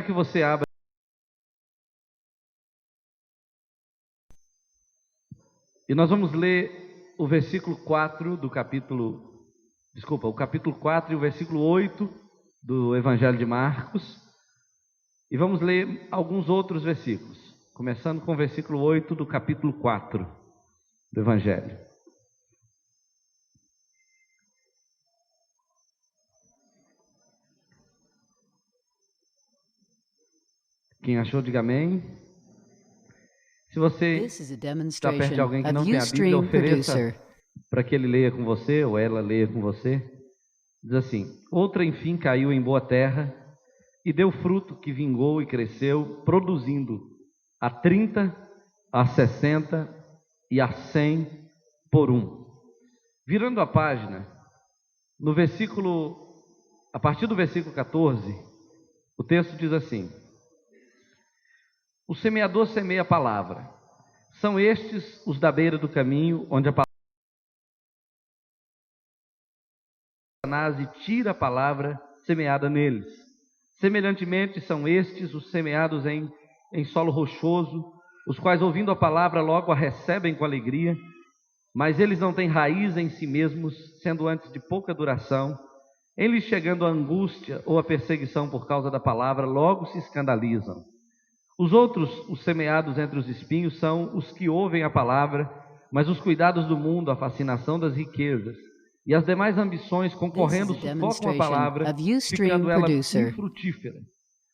que você abra. E nós vamos ler o versículo 4 do capítulo... Desculpa, o capítulo 4 e o versículo 8 do Evangelho de Marcos. E vamos ler alguns outros versículos, começando com o versículo 8 do capítulo 4 do Evangelho. Quem achou, diga amém. Se você está perto de alguém que não tem a Bíblia, ofereça para que ele leia com você, ou ela leia com você. Diz assim: outra enfim caiu em boa terra, e deu fruto que vingou e cresceu, produzindo a 30, a 60 e a 100 por um. Virando a página, a partir do versículo 14, o texto diz assim: o semeador semeia a palavra. São estes os da beira do caminho, onde a palavra e tira a palavra semeada neles. Semelhantemente, são estes os semeados em solo rochoso, os quais, ouvindo a palavra, logo a recebem com alegria, mas eles não têm raiz em si mesmos, sendo antes de pouca duração. Em lhes chegando a angústia ou a perseguição por causa da palavra, logo se escandalizam. Os outros, os semeados entre os espinhos, são os que ouvem a palavra, mas os cuidados do mundo, a fascinação das riquezas e as demais ambições concorrendo sufocam a palavra, ficando ela infrutífera.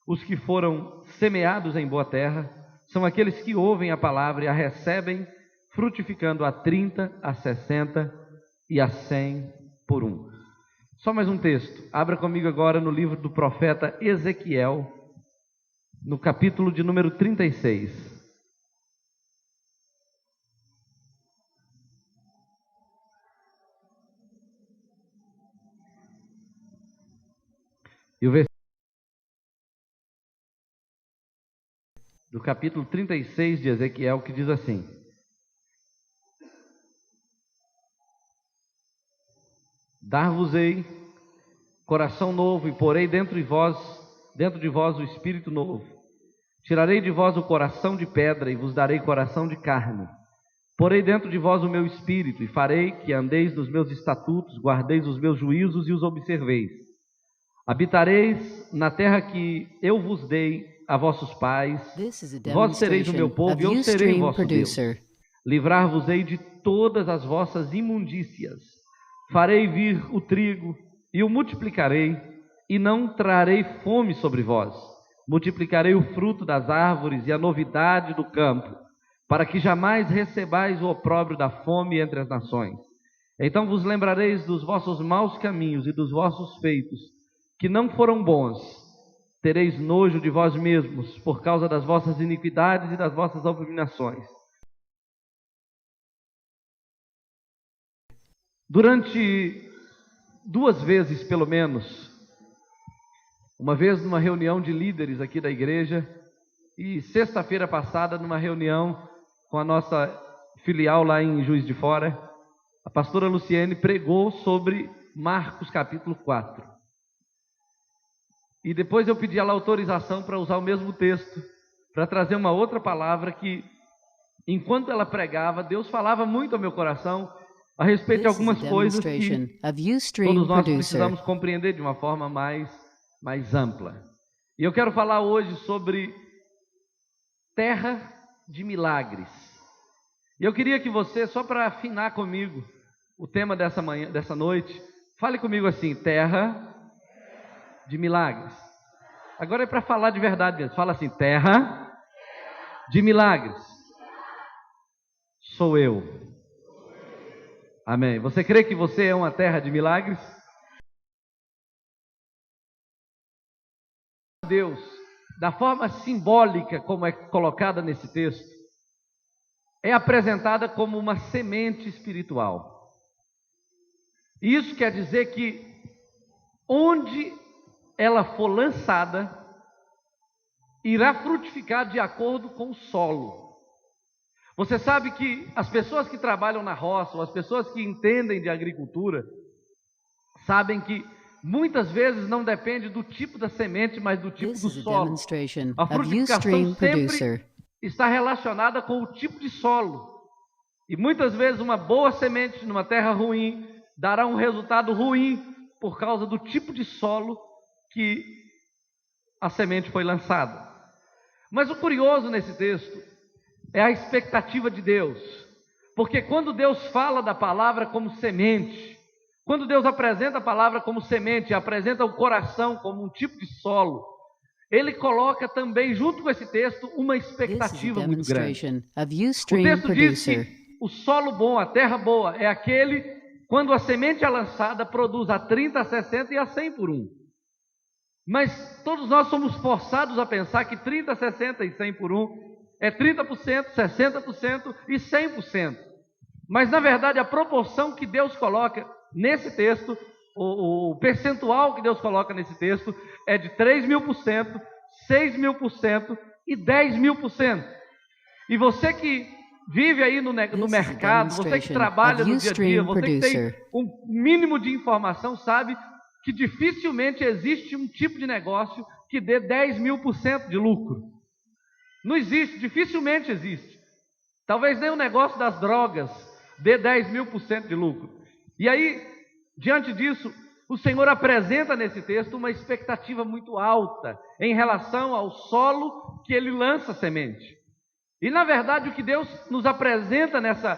Os que foram semeados em boa terra são aqueles que ouvem a palavra e a recebem, frutificando a 30, a 60 e a 100 por um. Só mais um texto. Abra comigo agora no livro do profeta Ezequiel, no capítulo de número 36. E o versículo do capítulo 36 de Ezequiel, que diz assim: dar-vos-ei coração novo, e porei dentro de vós o espírito novo. Tirarei de vós o coração de pedra, e vos darei coração de carne. Porei dentro de vós o meu espírito, e farei que andeis nos meus estatutos, guardeis os meus juízos e os observeis. Habitareis na terra que eu vos dei a vossos pais, vós sereis o meu povo, e eu serei vosso Deus. Livrar-vos-ei de todas as vossas imundícias. Farei vir o trigo, e o multiplicarei, e não trarei fome sobre vós. Multiplicarei o fruto das árvores e a novidade do campo, para que jamais recebais o opróbrio da fome entre as nações. Então vos lembrareis dos vossos maus caminhos e dos vossos feitos, que não foram bons. Tereis nojo de vós mesmos, por causa das vossas iniquidades e das vossas abominações. Durante 2 vezes, pelo menos, uma vez numa reunião de líderes aqui da igreja, e sexta-feira passada numa reunião com a nossa filial lá em Juiz de Fora, a pastora Luciene pregou sobre Marcos capítulo 4. E depois eu pedi ela autorização para usar o mesmo texto, para trazer uma outra palavra que, enquanto ela pregava, Deus falava muito ao meu coração a respeito de algumas coisas que todos nós precisamos compreender de uma forma mais ampla. E eu quero falar hoje sobre terra de milagres. E eu queria que você, só para afinar comigo o tema dessa noite, fale comigo assim: terra de milagres. Agora é para falar de verdade mesmo. Fala assim: terra de milagres. Sou eu. Amém. Você crê que você é uma terra de milagres? Deus, da forma simbólica como é colocada nesse texto, é apresentada como uma semente espiritual. E isso quer dizer que onde ela for lançada, irá frutificar de acordo com o solo. Você sabe que as pessoas que trabalham na roça, ou as pessoas que entendem de agricultura, sabem que muitas vezes não depende do tipo da semente, mas do tipo This do is a solo. demonstration A of frutificação Ustream sempre Producer. está relacionada com o tipo de solo. E muitas vezes uma boa semente numa terra ruim dará um resultado ruim por causa do tipo de solo que a semente foi lançada. Mas o curioso nesse texto é a expectativa de Deus. Porque quando Deus fala da palavra como semente, quando Deus apresenta a palavra como semente, apresenta o coração como um tipo de solo, Ele coloca também, junto com esse texto, uma expectativa muito grande. O texto diz que o solo bom, a terra boa, é aquele, quando a semente é lançada, produz a 30, a 60 e a 100 por um. Mas todos nós somos forçados a pensar que 30, 60 e 100 por um é 30%, 60% e 100%. Mas, na verdade, a proporção que Deus coloca nesse texto, o percentual que Deus coloca nesse texto é de 3.000%, 6.000% e 10.000%. E você que vive aí no mercado, você que trabalha no dia a dia, você que tem um mínimo de informação, sabe que dificilmente existe um tipo de negócio que dê 10.000% de lucro. Não existe, dificilmente existe. Talvez nem o negócio das drogas dê 10.000% de lucro. E aí, diante disso, o Senhor apresenta nesse texto uma expectativa muito alta em relação ao solo que Ele lança a semente. E na verdade o que Deus nos apresenta nessa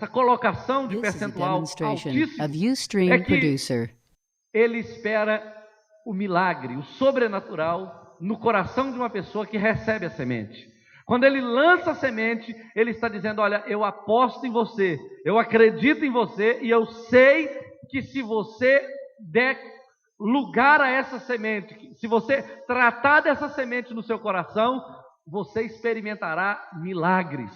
colocação de percentual altíssimo é que Ele espera o milagre, o sobrenatural no coração de uma pessoa que recebe a semente. Quando Ele lança a semente, Ele está dizendo: olha, eu aposto em você, eu acredito em você e eu sei que se você der lugar a essa semente, se você tratar dessa semente no seu coração, você experimentará milagres,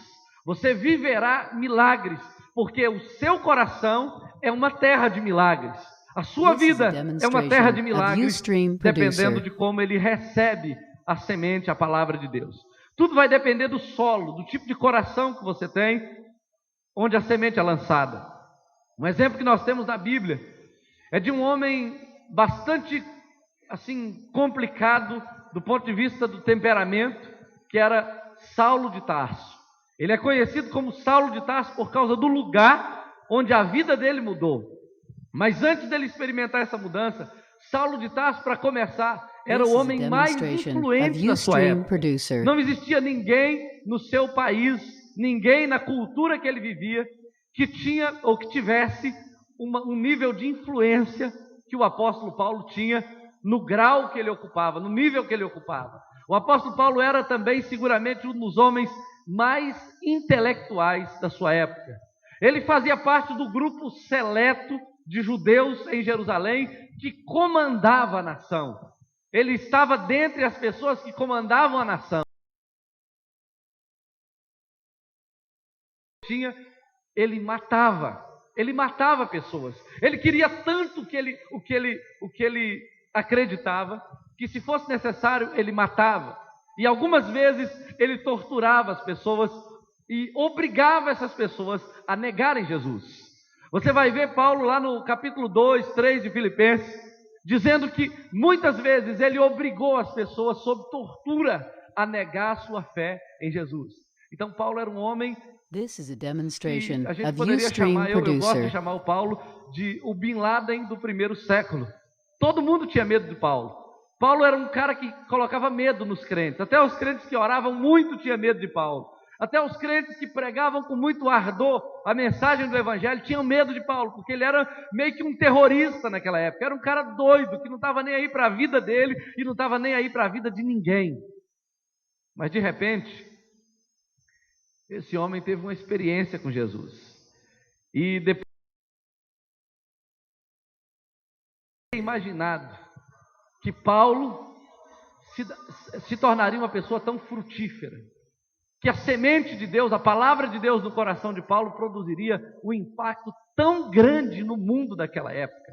você viverá milagres, porque o seu coração é uma terra de milagres, a sua vida é uma terra de milagres, dependendo de como ele recebe a semente, a palavra de Deus. Tudo vai depender do solo, do tipo de coração que você tem, onde a semente é lançada. Um exemplo que nós temos na Bíblia é de um homem bastante assim complicado do ponto de vista do temperamento, que era Saulo de Tarso. Ele é conhecido como Saulo de Tarso por causa do lugar onde a vida dele mudou. Mas antes dele experimentar essa mudança, Saulo de Tarso, para começar, era o homem mais influente da sua época. Não existia ninguém no seu país, ninguém na cultura que ele vivia, que tinha ou que tivesse um nível de influência que o apóstolo Paulo tinha, no grau que ele ocupava, no nível que ele ocupava. O apóstolo Paulo era também seguramente um dos homens mais intelectuais da sua época. Ele fazia parte do grupo seleto de judeus em Jerusalém que comandava a nação. Ele estava dentre as pessoas que comandavam a nação. Ele matava pessoas. Ele queria tanto o que ele acreditava, que se fosse necessário ele matava. E algumas vezes ele torturava as pessoas e obrigava essas pessoas a negarem Jesus. Você vai ver Paulo lá no capítulo 2, 3 de Filipenses, dizendo que muitas vezes ele obrigou as pessoas sob tortura a negar a sua fé em Jesus. Então Paulo era um homem que a gente poderia chamar, eu gosto de chamar o Paulo de o Bin Laden do primeiro século. Todo mundo tinha medo de Paulo. Paulo era um cara que colocava medo nos crentes. Até os crentes que oravam muito tinham medo de Paulo. Até os crentes que pregavam com muito ardor a mensagem do Evangelho tinham medo de Paulo, porque ele era meio que um terrorista naquela época. Era um cara doido, que não estava nem aí para a vida dele e não estava nem aí para a vida de ninguém. Mas de repente, esse homem teve uma experiência com Jesus. E depois imaginado que Paulo se tornaria uma pessoa tão frutífera, que a semente de Deus, a palavra de Deus no coração de Paulo produziria um impacto tão grande no mundo daquela época.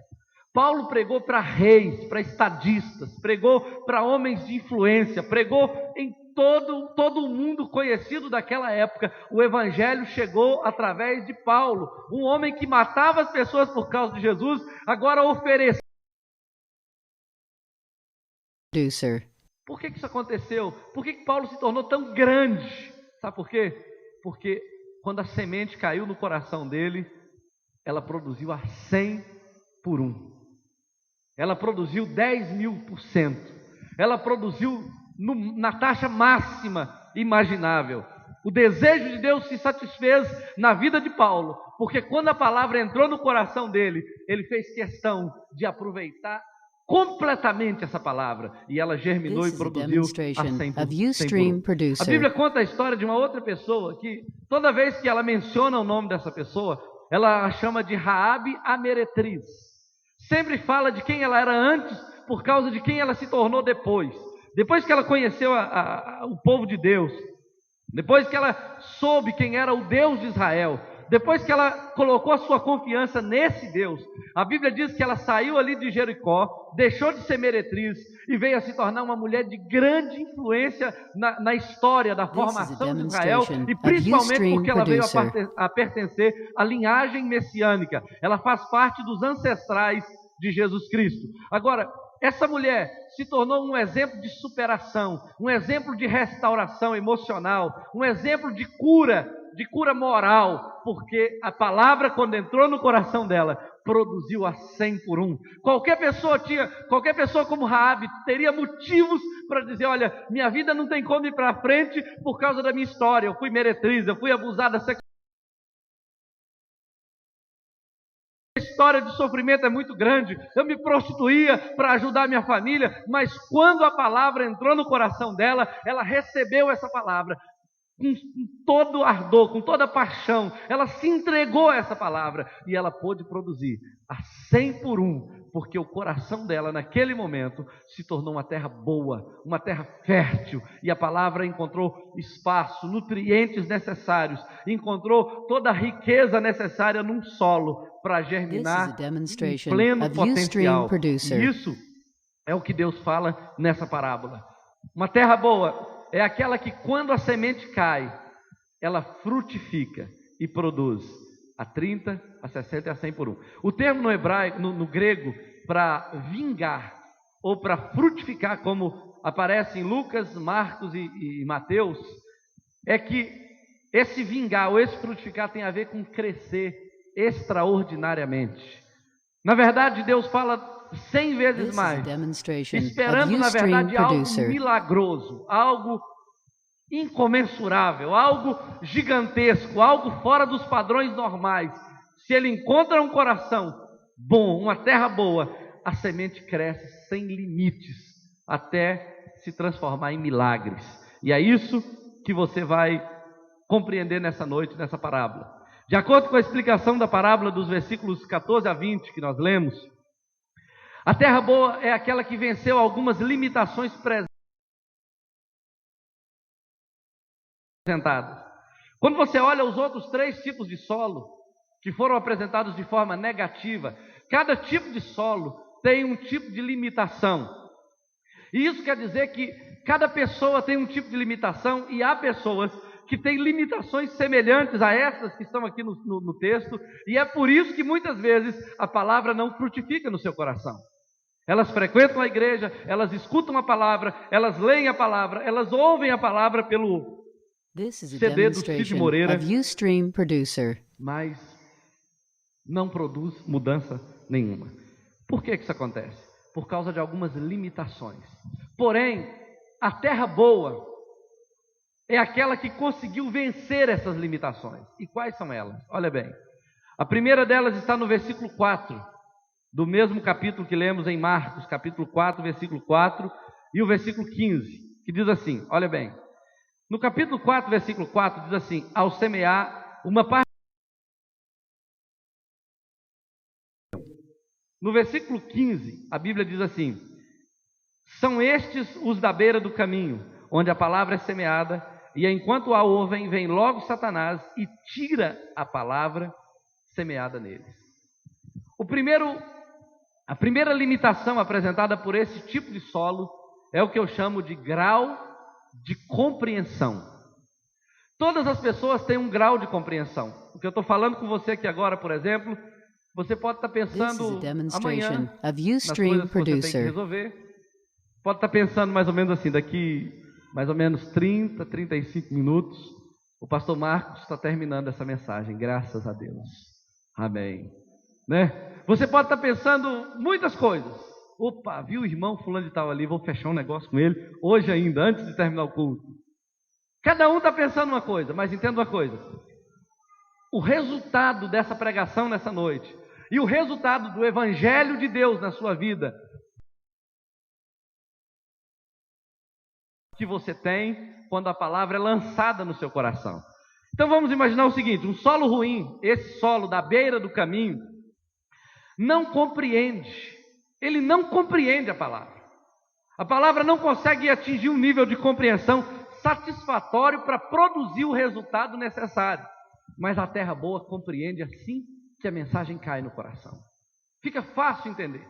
Paulo pregou para reis, para estadistas, pregou para homens de influência, pregou em todo o mundo conhecido daquela época. O evangelho chegou através de Paulo, um homem que matava as pessoas por causa de Jesus, agora oferecia. Por que isso aconteceu? Por que Paulo se tornou tão grande? Sabe por quê? Porque quando a semente caiu no coração dele, ela produziu a 100 por 1. Ela produziu 10.000%. Ela produziu na taxa máxima imaginável. O desejo de Deus se satisfez na vida de Paulo, porque quando a palavra entrou no coração dele, ele fez questão de aproveitar completamente essa palavra, e ela germinou e produziu a 100 por 1. A Bíblia conta a história de uma outra pessoa que toda vez que ela menciona o nome dessa pessoa, ela a chama de Raabe a meretriz. Sempre fala de quem ela era antes por causa de quem ela se tornou depois. Depois que ela conheceu o povo de Deus, depois que ela soube quem era o Deus de Israel, depois que ela colocou a sua confiança nesse Deus, a Bíblia diz que ela saiu ali de Jericó, deixou de ser meretriz e veio a se tornar uma mulher de grande influência na história da formação de Israel, e principalmente porque ela veio a pertencer à linhagem messiânica. Ela faz parte dos ancestrais de Jesus Cristo. Agora, essa mulher se tornou um exemplo de superação, um exemplo de restauração emocional, um exemplo de cura moral, porque a palavra, quando entrou no coração dela, produziu a 100 por 1. Qualquer pessoa como Raabe teria motivos para dizer: olha, minha vida não tem como ir para frente por causa da minha história, eu fui meretriz, eu fui abusada sexualmente. A história de sofrimento é muito grande, eu me prostituía para ajudar minha família, mas quando a palavra entrou no coração dela, ela recebeu essa palavra com todo ardor, com toda paixão, ela se entregou a essa palavra, e ela pôde produzir a 100 por 1, porque o coração dela naquele momento se tornou uma terra boa, uma terra fértil, e a palavra encontrou espaço, nutrientes necessários, encontrou toda a riqueza necessária num solo para germinar em pleno potencial. E isso é o que Deus fala nessa parábola. Uma terra boa é aquela que, quando a semente cai, ela frutifica e produz a 30, a 60 e a 100 por 1. O termo no hebraico, no grego, para vingar ou para frutificar, como aparece em Lucas, Marcos e Mateus, é que esse vingar ou esse frutificar tem a ver com crescer extraordinariamente. Na verdade, Deus fala 100 vezes mais, esperando, na verdade, algo milagroso, algo incomensurável, algo gigantesco, algo fora dos padrões normais. Se ele encontra um coração bom, uma terra boa, a semente cresce sem limites, até se transformar em milagres. E é isso que você vai compreender nessa noite, nessa parábola. De acordo com a explicação da parábola dos versículos 14 a 20 que nós lemos, a terra boa é aquela que venceu algumas limitações apresentadas. Quando você olha os outros 3 tipos de solo que foram apresentados de forma negativa, cada tipo de solo tem um tipo de limitação. E isso quer dizer que cada pessoa tem um tipo de limitação, e há pessoas que têm limitações semelhantes a essas que estão aqui no texto, e é por isso que muitas vezes a palavra não frutifica no seu coração. Elas frequentam a igreja, elas escutam a palavra, elas leem a palavra, elas ouvem a palavra pelo CD do Cid Moreira, mas não produz mudança nenhuma. Por que isso acontece? Por causa de algumas limitações. Porém, a terra boa é aquela que conseguiu vencer essas limitações. E quais são elas? Olha bem, a primeira delas está no versículo 4, do mesmo capítulo que lemos em Marcos, capítulo 4, versículo 4, e o versículo 15, que diz assim, olha bem, no capítulo 4, versículo 4, diz assim: ao semear, uma parte. No versículo 15, a Bíblia diz assim: são estes os da beira do caminho, onde a palavra é semeada, e enquanto a ouvem, vem logo Satanás e tira a palavra semeada neles. A primeira limitação apresentada por esse tipo de solo é o que eu chamo de grau de compreensão. Todas as pessoas têm um grau de compreensão. O que eu estou falando com você aqui agora, por exemplo, você pode estar pensando amanhã nas coisas que você tem que resolver. Pode estar pensando mais ou menos assim, daqui mais ou menos 30, 35 minutos, o pastor Marcos está terminando essa mensagem, graças a Deus. Amém. Né? Você pode estar pensando muitas coisas. Opa, viu o irmão fulano de tal ali, vou fechar um negócio com ele, hoje ainda, antes de terminar o culto. Cada um está pensando uma coisa, mas entenda uma coisa. O resultado dessa pregação nessa noite, e o resultado do Evangelho de Deus na sua vida, que você tem quando a palavra é lançada no seu coração. Então vamos imaginar o seguinte, um solo ruim, esse solo da beira do caminho, não compreende, ele não compreende a palavra. A palavra não consegue atingir um nível de compreensão satisfatório para produzir o resultado necessário. Mas a terra boa compreende assim que a mensagem cai no coração. Fica fácil entender.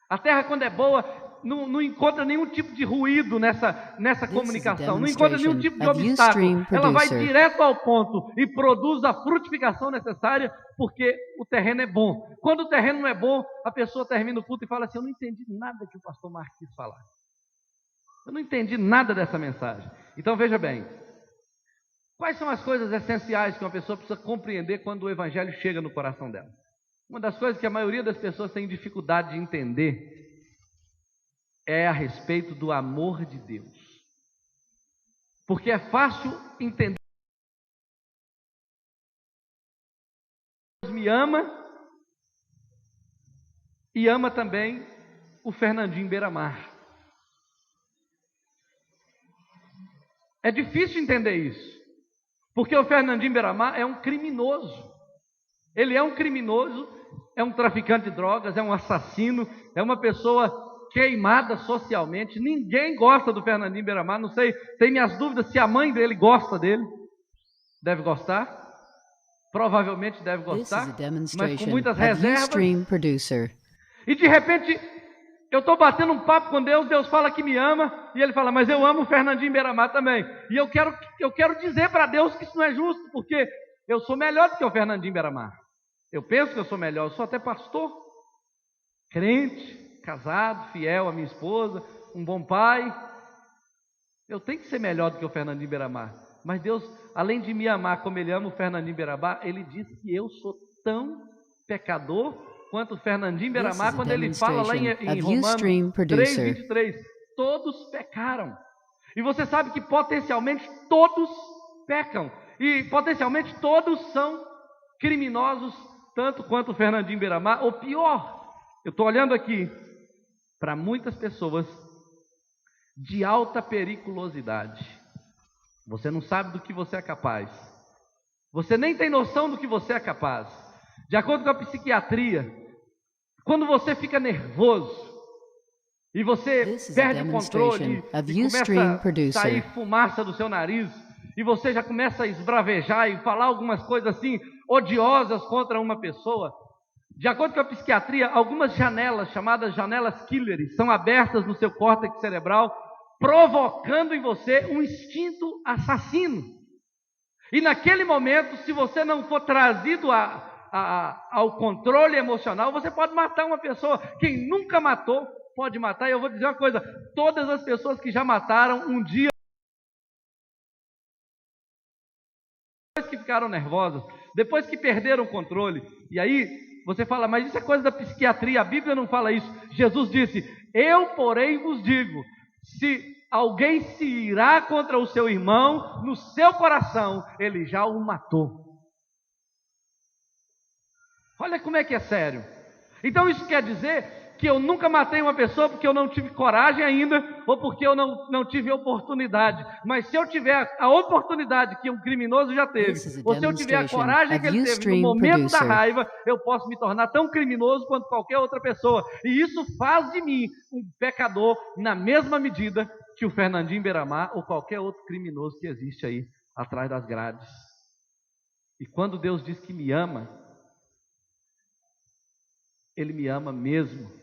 A terra, quando é boa, não encontra nenhum tipo de ruído nessa comunicação, não encontra nenhum tipo de obstáculo. Ela vai direto ao ponto e produz a frutificação necessária, porque o terreno é bom. Quando o terreno não é bom, a pessoa termina o culto e fala assim: eu não entendi nada que o pastor Marcos quis falar. Eu não entendi nada dessa mensagem. Então veja bem, quais são as coisas essenciais que uma pessoa precisa compreender quando o Evangelho chega no coração dela? Uma das coisas que a maioria das pessoas tem dificuldade de entender é a respeito do amor de Deus. Porque é fácil entender que Deus me ama e ama também o Fernandinho Beiramar. É difícil entender isso, porque o Fernandinho Beiramar é um criminoso. Ele é um criminoso, é um traficante de drogas, é um assassino, é uma pessoa queimada socialmente. Ninguém gosta do Fernandinho Beiramar, não sei, tenho minhas dúvidas se a mãe dele gosta dele. Deve gostar, provavelmente deve gostar, mas com muitas reservas. E de repente, eu estou batendo um papo com Deus, Deus fala que me ama, e ele fala, mas eu amo o Fernandinho Beiramar também. E eu quero dizer para Deus que isso não é justo, porque eu sou melhor do que o Fernandinho Beiramar. Eu penso que eu sou melhor, eu sou até pastor, crente, casado, fiel à minha esposa, um bom pai. Eu tenho que ser melhor do que o Fernandinho Beiramar. Mas Deus, além de me amar como Ele ama o Fernandinho Beiramar, Ele diz que eu sou tão pecador quanto o Fernandinho Beiramar, quando Ele fala lá em Romanos 3:23, todos pecaram. E você sabe que potencialmente todos pecam. E potencialmente todos são criminosos, tanto quanto o Fernandinho Beiramar, ou pior, eu estou olhando aqui para muitas pessoas de alta periculosidade. Você não sabe do que você é capaz. Você nem tem noção do que você é capaz. De acordo com a psiquiatria, quando você fica nervoso e você perde o controle e começa a sair fumaça do seu nariz, e você já começa a esbravejar e falar algumas coisas assim odiosas contra uma pessoa, de acordo com a psiquiatria, algumas janelas, chamadas janelas killeres, são abertas no seu córtex cerebral, provocando em você um instinto assassino. E naquele momento, se você não for trazido ao controle emocional, você pode matar uma pessoa. Quem nunca matou, pode matar. E eu vou dizer uma coisa, todas as pessoas que já mataram, um dia, depois que ficaram nervosas, depois que perderam o controle, e aí você fala, mas isso é coisa da psiquiatria, a Bíblia não fala isso. Jesus disse, eu porém vos digo, se alguém se irá contra o seu irmão, no seu coração, ele já o matou. Olha como é que é sério. Então isso quer dizer que eu nunca matei uma pessoa porque eu não tive coragem ainda, ou porque eu não tive oportunidade. Mas se eu tiver a oportunidade que um criminoso já teve, ou se eu tiver a coragem que ele teve no momento da raiva, eu posso me tornar tão criminoso quanto qualquer outra pessoa. E isso faz de mim um pecador na mesma medida que o Fernandinho Beiramar ou qualquer outro criminoso que existe aí atrás das grades. E quando Deus diz que me ama, Ele me ama mesmo.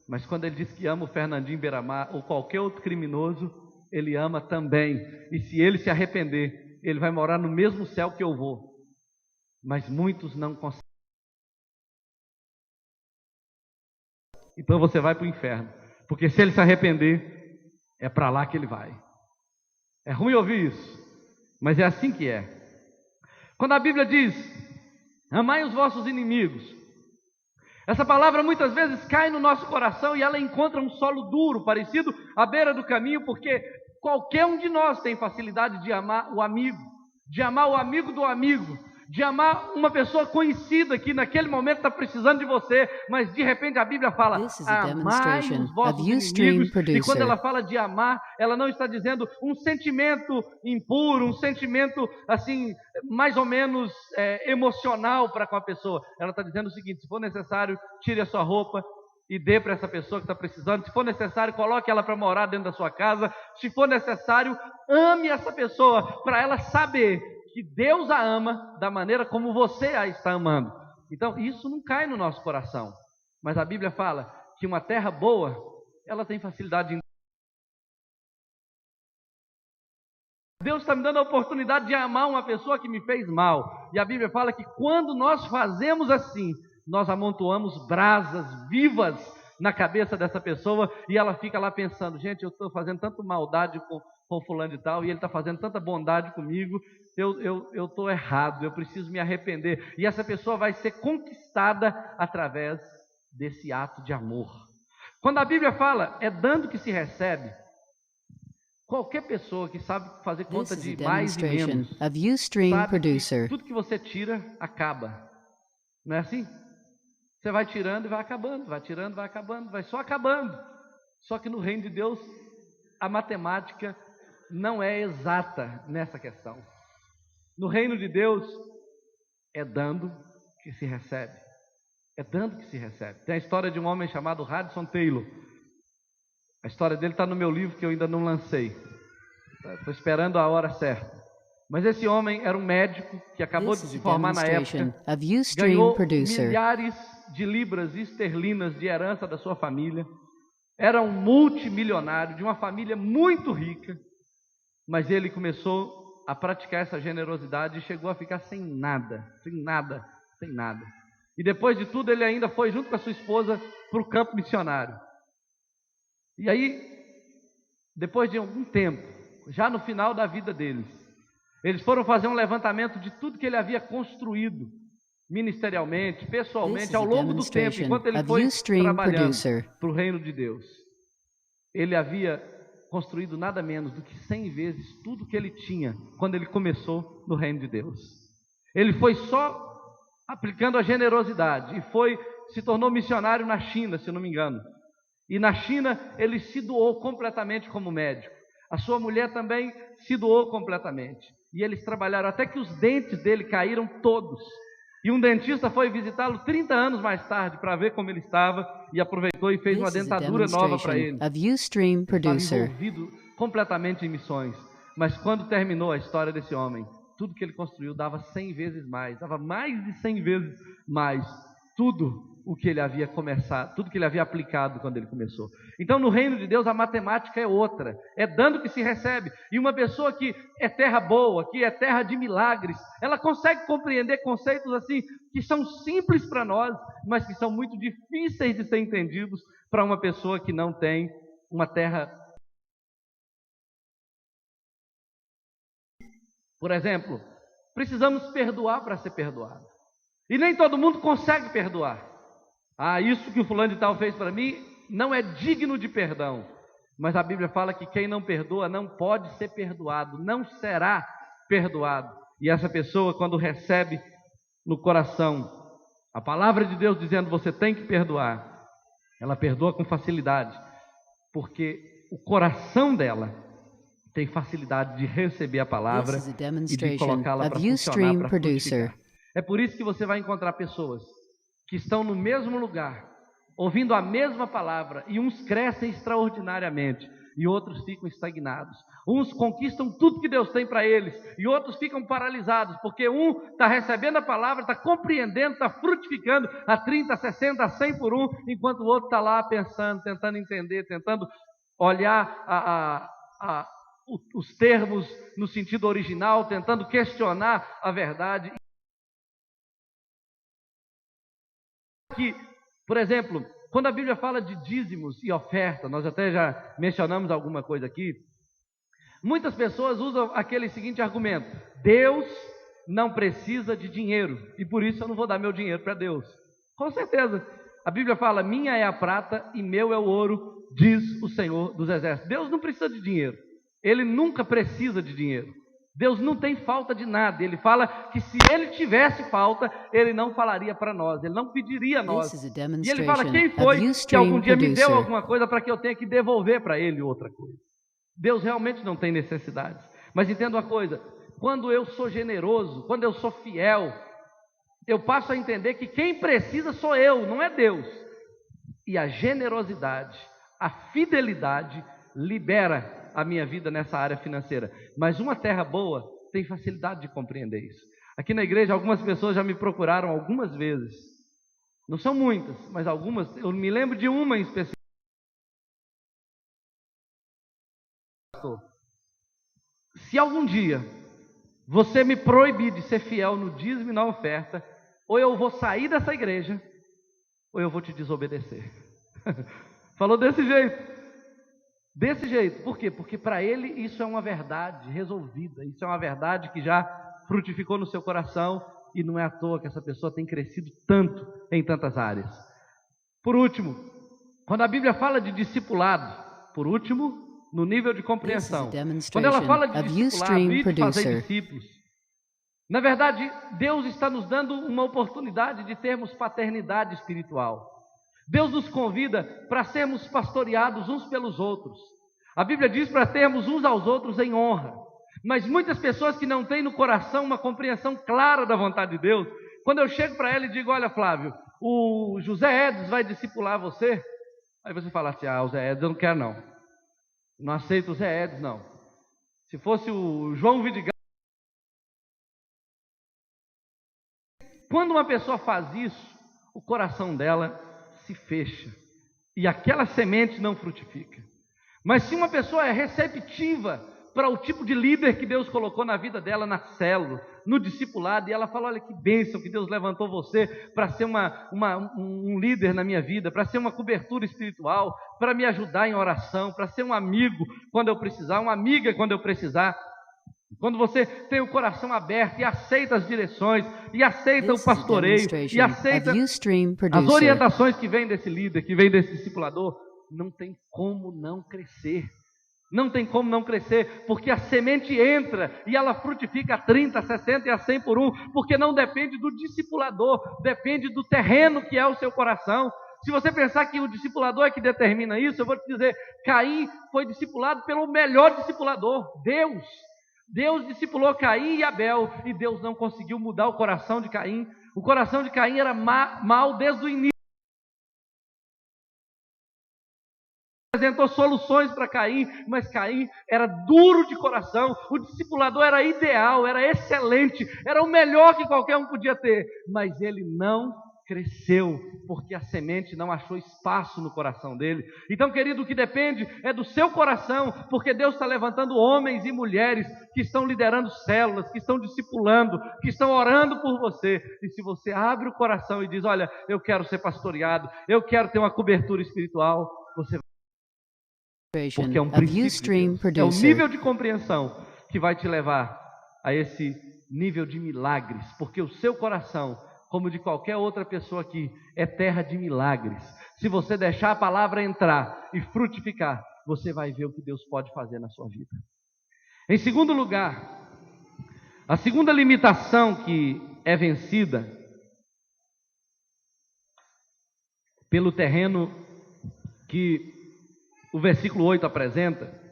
Mas quando Ele diz que ama o Fernandinho Beiramar ou qualquer outro criminoso, Ele ama também. E se ele se arrepender, ele vai morar no mesmo céu que eu vou. Mas muitos não conseguem. Então você vai para o inferno. Porque se ele se arrepender, é para lá que ele vai. É ruim ouvir isso, mas é assim que é. Quando a Bíblia diz: amai os vossos inimigos, essa palavra muitas vezes cai no nosso coração e ela encontra um solo duro, parecido à beira do caminho, porque qualquer um de nós tem facilidade de amar o amigo do amigo, de amar uma pessoa conhecida que naquele momento está precisando de você, mas de repente a Bíblia fala: amai os vossos inimigos. E quando ela fala de amar, ela não está dizendo um sentimento impuro, um sentimento assim, mais ou menos emocional para com a pessoa. Ela está dizendo o seguinte: se for necessário, tire a sua roupa e dê para essa pessoa que está precisando. Se for necessário, coloque ela para morar dentro da sua casa. Se for necessário, ame essa pessoa, para ela saber que Deus a ama da maneira como você a está amando. Então, isso não cai no nosso coração. Mas a Bíblia fala que uma terra boa, ela tem facilidade de... Deus está me dando a oportunidade de amar uma pessoa que me fez mal. E a Bíblia fala que quando nós fazemos assim, nós amontoamos brasas vivas na cabeça dessa pessoa e ela fica lá pensando: gente, eu estou fazendo tanta maldade com fulano e tal, e ele está fazendo tanta bondade comigo, eu estou errado, eu preciso me arrepender. E essa pessoa vai ser conquistada através desse ato de amor. Quando a Bíblia fala, é dando que se recebe, qualquer pessoa que sabe fazer conta de mais e menos, sabe que tudo que você tira, acaba. Não é assim? Você vai tirando e vai acabando, vai tirando, vai acabando, vai só acabando. Só que no reino de Deus, a matemática não é exata nessa questão. No reino de Deus, é dando que se recebe. É dando que se recebe. Tem a história de um homem chamado Hudson Taylor. A história dele está no meu livro que eu ainda não lancei. Estou esperando a hora certa. Mas esse homem era um médico que acabou de se formar na época, ganhou milhares de libras esterlinas de herança da sua família, era um multimilionário de uma família muito rica, mas ele começou a praticar essa generosidade e chegou a ficar sem nada. E depois de tudo ele ainda foi junto com a sua esposa para o campo missionário. E aí, depois de algum tempo, já no final da vida deles, eles foram fazer um levantamento de tudo que ele havia construído, ministerialmente, pessoalmente, ao longo do tempo, enquanto ele foi trabalhando para o reino de Deus. Ele havia construído nada menos do que 100 vezes tudo que ele tinha quando ele começou no reino de Deus. Ele foi só aplicando a generosidade e se tornou missionário na China, se eu não me engano. E na China ele se doou completamente como médico. A sua mulher também se doou completamente. E eles trabalharam até que os dentes dele caíram todos. E um dentista foi visitá-lo 30 anos mais tarde para ver como ele estava e aproveitou e fez uma dentadura nova para ele. Estava envolvido completamente em missões. Mas quando terminou a história desse homem, tudo que ele construiu dava 100 vezes mais, dava mais de 100 vezes mais. Tudo o que ele havia começado, tudo que ele havia aplicado quando ele começou. Então, no reino de Deus, a matemática é outra. É dando que se recebe. E uma pessoa que é terra boa, que é terra de milagres, ela consegue compreender conceitos assim, que são simples para nós, mas que são muito difíceis de ser entendidos para uma pessoa que não tem uma terra. Por exemplo, precisamos perdoar para ser perdoado. E nem todo mundo consegue perdoar. Isso que o fulano de tal fez para mim não é digno de perdão. Mas a Bíblia fala que quem não perdoa não pode ser perdoado, não será perdoado. E essa pessoa, quando recebe no coração a palavra de Deus dizendo você tem que perdoar, ela perdoa com facilidade, porque o coração dela tem facilidade de receber a palavra e de colocá-la para funcionar, para frutificar. É por isso que você vai encontrar pessoas que estão no mesmo lugar, ouvindo a mesma palavra, e uns crescem extraordinariamente, e outros ficam estagnados. Uns conquistam tudo que Deus tem para eles, e outros ficam paralisados, porque um está recebendo a palavra, está compreendendo, está frutificando a 30, a 60, a 100 por um, enquanto o outro está lá pensando, tentando entender, tentando olhar os termos no sentido original, tentando questionar a verdade. Que, por exemplo, quando a Bíblia fala de dízimos e oferta, nós até já mencionamos alguma coisa aqui, muitas pessoas usam aquele seguinte argumento: Deus não precisa de dinheiro, e por isso eu não vou dar meu dinheiro para Deus. Com certeza, a Bíblia fala: minha é a prata e meu é o ouro, diz o Senhor dos Exércitos. Deus não precisa de dinheiro, Ele nunca precisa de dinheiro. Deus não tem falta de nada. Ele fala que se Ele tivesse falta, Ele não falaria para nós, Ele não pediria a nós. E Ele fala: quem foi que algum dia me deu alguma coisa para que eu tenha que devolver para Ele outra coisa? Deus realmente não tem necessidades. Mas entenda uma coisa: quando eu sou generoso, quando eu sou fiel, eu passo a entender que quem precisa sou eu, não é Deus. E a generosidade, a fidelidade libera a minha vida nessa área financeira. Mas uma terra boa tem facilidade de compreender isso. Aqui na igreja, algumas pessoas já me procuraram algumas vezes. Não são muitas, mas algumas. Eu me lembro de uma em específico. Se algum dia você me proibir de ser fiel no dízimo e na oferta, ou eu vou sair dessa igreja, ou eu vou te desobedecer. Falou desse jeito. Desse jeito. Por quê? Porque para ele isso é uma verdade resolvida. Isso é uma verdade que já frutificou no seu coração. E não é à toa que essa pessoa tem crescido tanto em tantas áreas. Por último, quando a Bíblia fala de discipulado, por último, no nível de compreensão, quando ela fala de discipulado e de fazer discípulos, na verdade, Deus está nos dando uma oportunidade de termos paternidade espiritual. Deus nos convida para sermos pastoreados uns pelos outros. A Bíblia diz para termos uns aos outros em honra. Mas muitas pessoas que não têm no coração uma compreensão clara da vontade de Deus, quando eu chego para ela e digo: olha, Flávio, o José Edson vai discipular você. Aí você fala assim: o Zé Edson eu não quero não. Não aceito o Zé Edson não. Se fosse o João Vidigal. Quando uma pessoa faz isso, o coração dela se fecha e aquela semente não frutifica. Mas se uma pessoa é receptiva para o tipo de líder que Deus colocou na vida dela, na célula, no discipulado, e ela fala: olha que bênção que Deus levantou você para ser um líder na minha vida, para ser uma cobertura espiritual, para me ajudar em oração, para ser um amigo quando eu precisar, uma amiga quando eu precisar. Quando você tem o coração aberto e aceita as direções, e aceita o pastoreio, e aceita as orientações que vêm desse líder, que vem desse discipulador, não tem como não crescer. Não tem como não crescer, porque a semente entra e ela frutifica a 30, a 60 e a 100 por um, porque não depende do discipulador, depende do terreno que é o seu coração. Se você pensar que o discipulador é que determina isso, eu vou te dizer: Caim foi discipulado pelo melhor discipulador, Deus. Deus discipulou Caim e Abel, e Deus não conseguiu mudar o coração de Caim. O coração de Caim era mau desde o início. Apresentou soluções para Caim, mas Caim era duro de coração. O discipulador era ideal, era excelente, era o melhor que qualquer um podia ter, mas ele não cresceu, porque a semente não achou espaço no coração dele. Então, querido, o que depende é do seu coração, porque Deus está levantando homens e mulheres que estão liderando células, que estão discipulando, que estão orando por você. E se você abre o coração e diz: olha, eu quero ser pastoreado, eu quero ter uma cobertura espiritual, você vai, porque é um princípio de Deus. É o nível de compreensão que vai te levar a esse nível de milagres, porque o seu coração, como de qualquer outra pessoa aqui, é terra de milagres. Se você deixar a palavra entrar e frutificar, você vai ver o que Deus pode fazer na sua vida. Em segundo lugar, a segunda limitação que é vencida pelo terreno que o versículo 8 apresenta.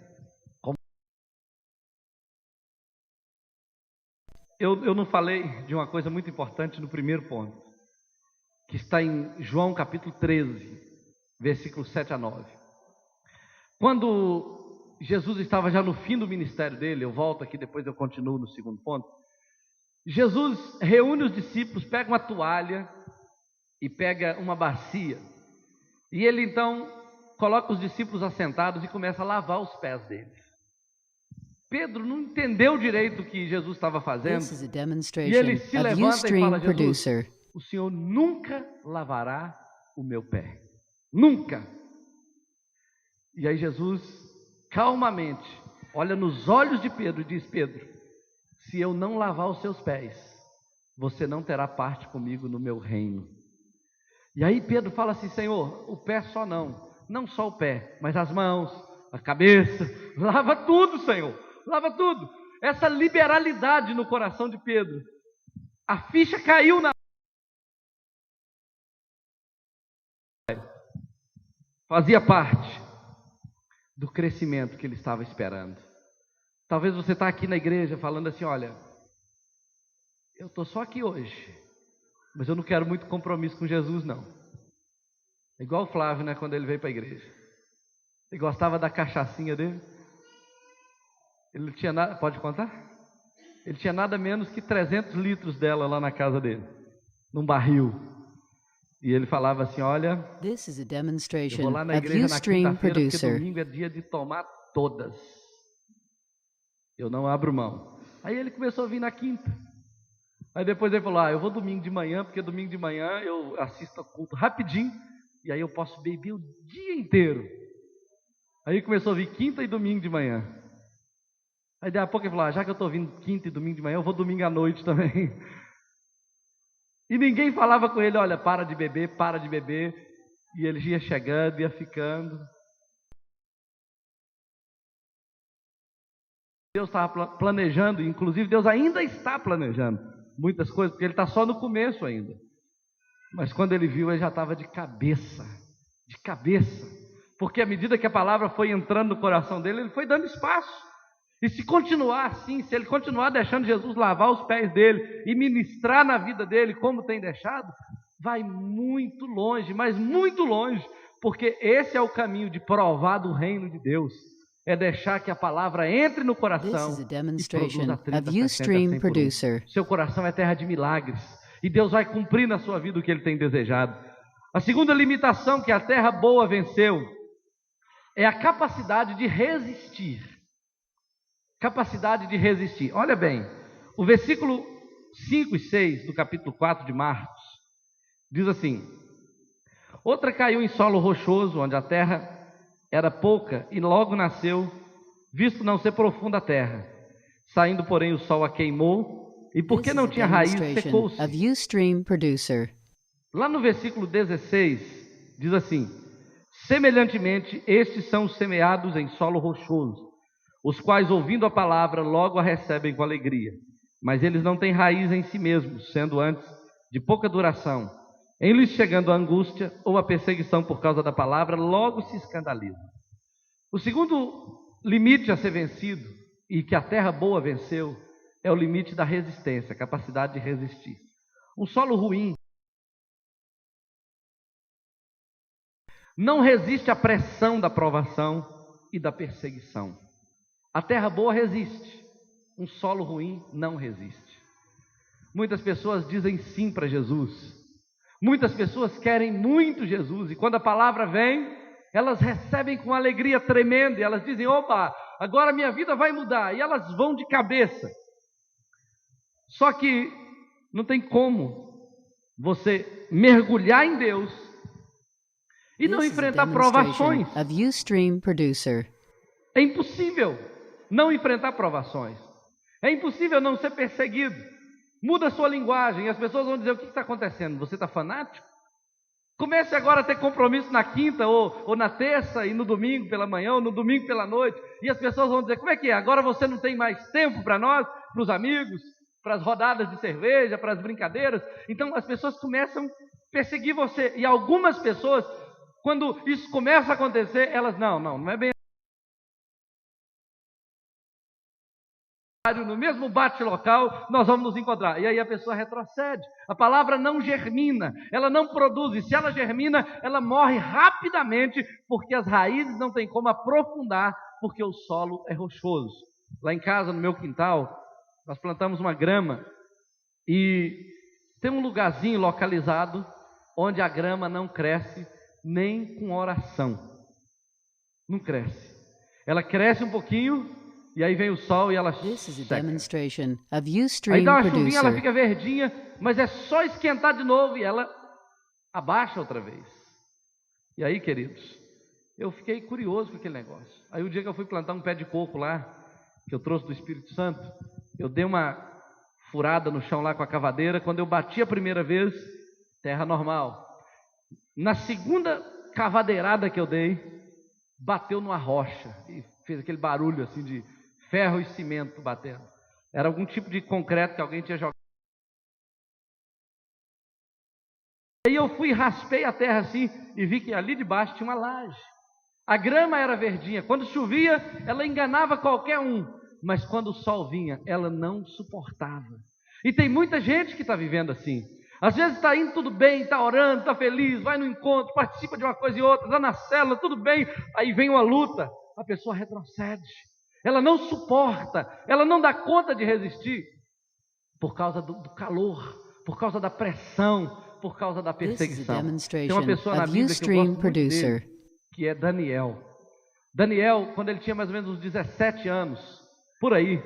Eu não falei de uma coisa muito importante no primeiro ponto, que está em João capítulo 13, versículos 7 a 9. Quando Jesus estava já no fim do ministério dele, eu volto aqui, depois eu continuo no segundo ponto. Jesus reúne os discípulos, pega uma toalha e pega uma bacia, e ele então coloca os discípulos assentados e começa a lavar os pés deles. Pedro não entendeu direito o que Jesus estava fazendo. This is a E demonstration ele se of levanta e fala: Ustream Jesus, Producer. o Senhor nunca lavará o meu pé. Nunca. E aí Jesus, calmamente, olha nos olhos de Pedro e diz: Pedro, se eu não lavar os seus pés, você não terá parte comigo no meu reino. E aí Pedro fala assim: Senhor, o pé só não só o pé, mas as mãos, a cabeça, lava tudo, Senhor, lava tudo. Essa liberalidade no coração de Pedro, a ficha caiu na... Fazia parte do crescimento que ele estava esperando. Talvez você está aqui na igreja falando assim: olha, eu estou só aqui hoje, mas eu não quero muito compromisso com Jesus, não. É igual o Flávio, né, quando ele veio para a igreja. Ele gostava da cachaçinha dele. Ele não tinha nada, pode contar? Ele tinha nada menos que 300 litros dela lá na casa dele, num barril. E ele falava assim: olha, This is a eu demonstration vou lá na of igreja na Ustream quinta-feira, porque Producer. domingo é dia de tomar todas. Eu não abro mão. Aí ele começou a vir na quinta. Aí depois ele falou: eu vou domingo de manhã, porque domingo de manhã eu assisto a culto rapidinho, e aí eu posso beber o dia inteiro. Aí começou a vir quinta e domingo de manhã. Aí daí a pouco ele falou: já que eu estou vindo quinta e domingo de manhã, eu vou domingo à noite também. E ninguém falava com ele: olha, para de beber, para de beber. E ele ia chegando, ia ficando. Deus estava planejando, inclusive Deus ainda está planejando muitas coisas, porque ele está só no começo ainda. Mas quando ele viu, ele já estava de cabeça, porque à medida que a palavra foi entrando no coração dele, ele foi dando espaço. E se continuar assim, se ele continuar deixando Jesus lavar os pés dele e ministrar na vida dele como tem deixado, vai muito longe, mas muito longe, porque esse é o caminho de provar do reino de Deus. É deixar que a palavra entre no coração e produza 30, 60, 100 por um. Seu coração é terra de milagres e Deus vai cumprir na sua vida o que Ele tem desejado. A segunda limitação que a terra boa venceu é a capacidade de resistir. Capacidade de resistir. Olha bem, o versículo 5 e 6 do capítulo 4 de Marcos diz assim: outra caiu em solo rochoso, onde a terra era pouca, e logo nasceu, visto não ser profunda a terra. Saindo, porém, o sol a queimou, e porque não tinha raiz, secou-se. Lá no versículo 16, diz assim: semelhantemente, estes são os semeados em solo rochoso, os quais, ouvindo a palavra, logo a recebem com alegria. Mas eles não têm raiz em si mesmos, sendo antes de pouca duração. Em lhes chegando a angústia ou a perseguição por causa da palavra, logo se escandalizam. O segundo limite a ser vencido, e que a terra boa venceu, é o limite da resistência, a capacidade de resistir. Um solo ruim não resiste à pressão da provação e da perseguição. A terra boa resiste, um solo ruim não resiste. Muitas pessoas dizem sim para Jesus, muitas pessoas querem muito Jesus, e quando a palavra vem, elas recebem com alegria tremenda, e elas dizem: opa, agora minha vida vai mudar, e elas vão de cabeça. Só que não tem como você mergulhar em Deus e não enfrentar provações. É impossível não enfrentar provações. É impossível não ser perseguido. Muda a sua linguagem, e as pessoas vão dizer: o que está acontecendo? Você está fanático? Comece agora a ter compromisso na quinta, ou na terça, e no domingo pela manhã, ou no domingo pela noite, e as pessoas vão dizer: como é que é? Agora você não tem mais tempo para nós, para os amigos, para as rodadas de cerveja, para as brincadeiras. Então as pessoas começam a perseguir você, e algumas pessoas, quando isso começa a acontecer, elas: não é bem no mesmo bate-local, nós vamos nos encontrar. E aí a pessoa retrocede. A palavra não germina, ela não produz. E se ela germina, ela morre rapidamente, porque as raízes não têm como aprofundar, porque o solo é rochoso. Lá em casa, no meu quintal, nós plantamos uma grama, e tem um lugarzinho localizado onde a grama não cresce nem com oração. Não cresce. Ela cresce um pouquinho e aí vem o sol e ela This is a seca. demonstration of Aí Ustream dá uma chuvinha, ela Producer. fica verdinha, mas é só esquentar de novo e ela abaixa outra vez. E aí, queridos, eu fiquei curioso com aquele negócio. Aí o dia que eu fui plantar um pé de coco lá, que eu trouxe do Espírito Santo, eu dei uma furada no chão lá com a cavadeira. Quando eu bati a primeira vez, terra normal. Na segunda cavadeirada que eu dei, bateu numa rocha e fez aquele barulho assim de ferro e cimento batendo. Era algum tipo de concreto que alguém tinha jogado. Aí eu fui, raspei a terra assim e vi que ali debaixo tinha uma laje. A grama era verdinha. Quando chovia, ela enganava qualquer um. Mas quando o sol vinha, ela não suportava. E tem muita gente que está vivendo assim. Às vezes está indo tudo bem, está orando, está feliz, vai no encontro, participa de uma coisa e outra, está na célula, tudo bem. Aí vem uma luta, a pessoa retrocede. Ela não suporta, ela não dá conta de resistir. Por causa do calor, por causa da pressão, por causa da This is a perseguição. Tem uma demonstration pessoa na of Bíblia que eu Ustream gosto muito Producer. dele, que é Daniel. Daniel, quando ele tinha mais ou menos uns 17 anos, por aí,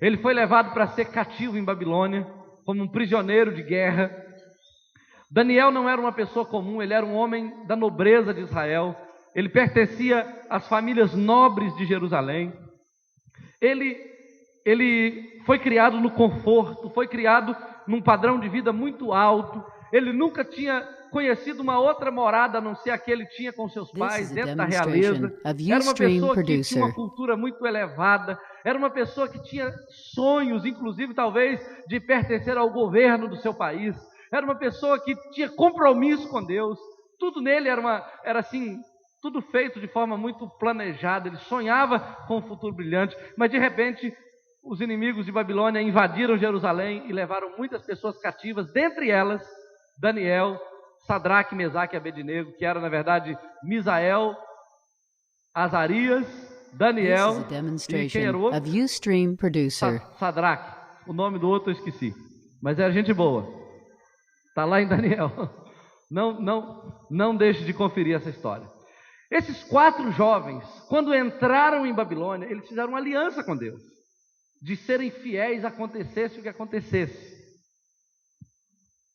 ele foi levado para ser cativo em Babilônia, como um prisioneiro de guerra. Daniel não era uma pessoa comum, ele era um homem da nobreza de Israel, ele pertencia às famílias nobres de Jerusalém. Ele foi criado no conforto, foi criado num padrão de vida muito alto. Ele nunca tinha conhecido uma outra morada a não ser a que ele tinha com seus pais dentro da realeza. Era uma pessoa que tinha uma cultura muito elevada, era uma pessoa que tinha sonhos, inclusive talvez de pertencer ao governo do seu país. Era uma pessoa que tinha compromisso com Deus. Tudo nele era assim, tudo feito de forma muito planejada. Ele sonhava com um futuro brilhante, mas de repente os inimigos de Babilônia invadiram Jerusalém e levaram muitas pessoas cativas, dentre elas Daniel, Sadraque, Mesaque e Abednego, que era na verdade Misael, Azarias, Daniel e quem era o outro? Sadraque. O nome do outro eu esqueci, mas era gente boa. Está lá em Daniel. Não deixe de conferir essa história. Esses 4 jovens, quando entraram em Babilônia, eles fizeram uma aliança com Deus, de serem fiéis, acontecesse o que acontecesse.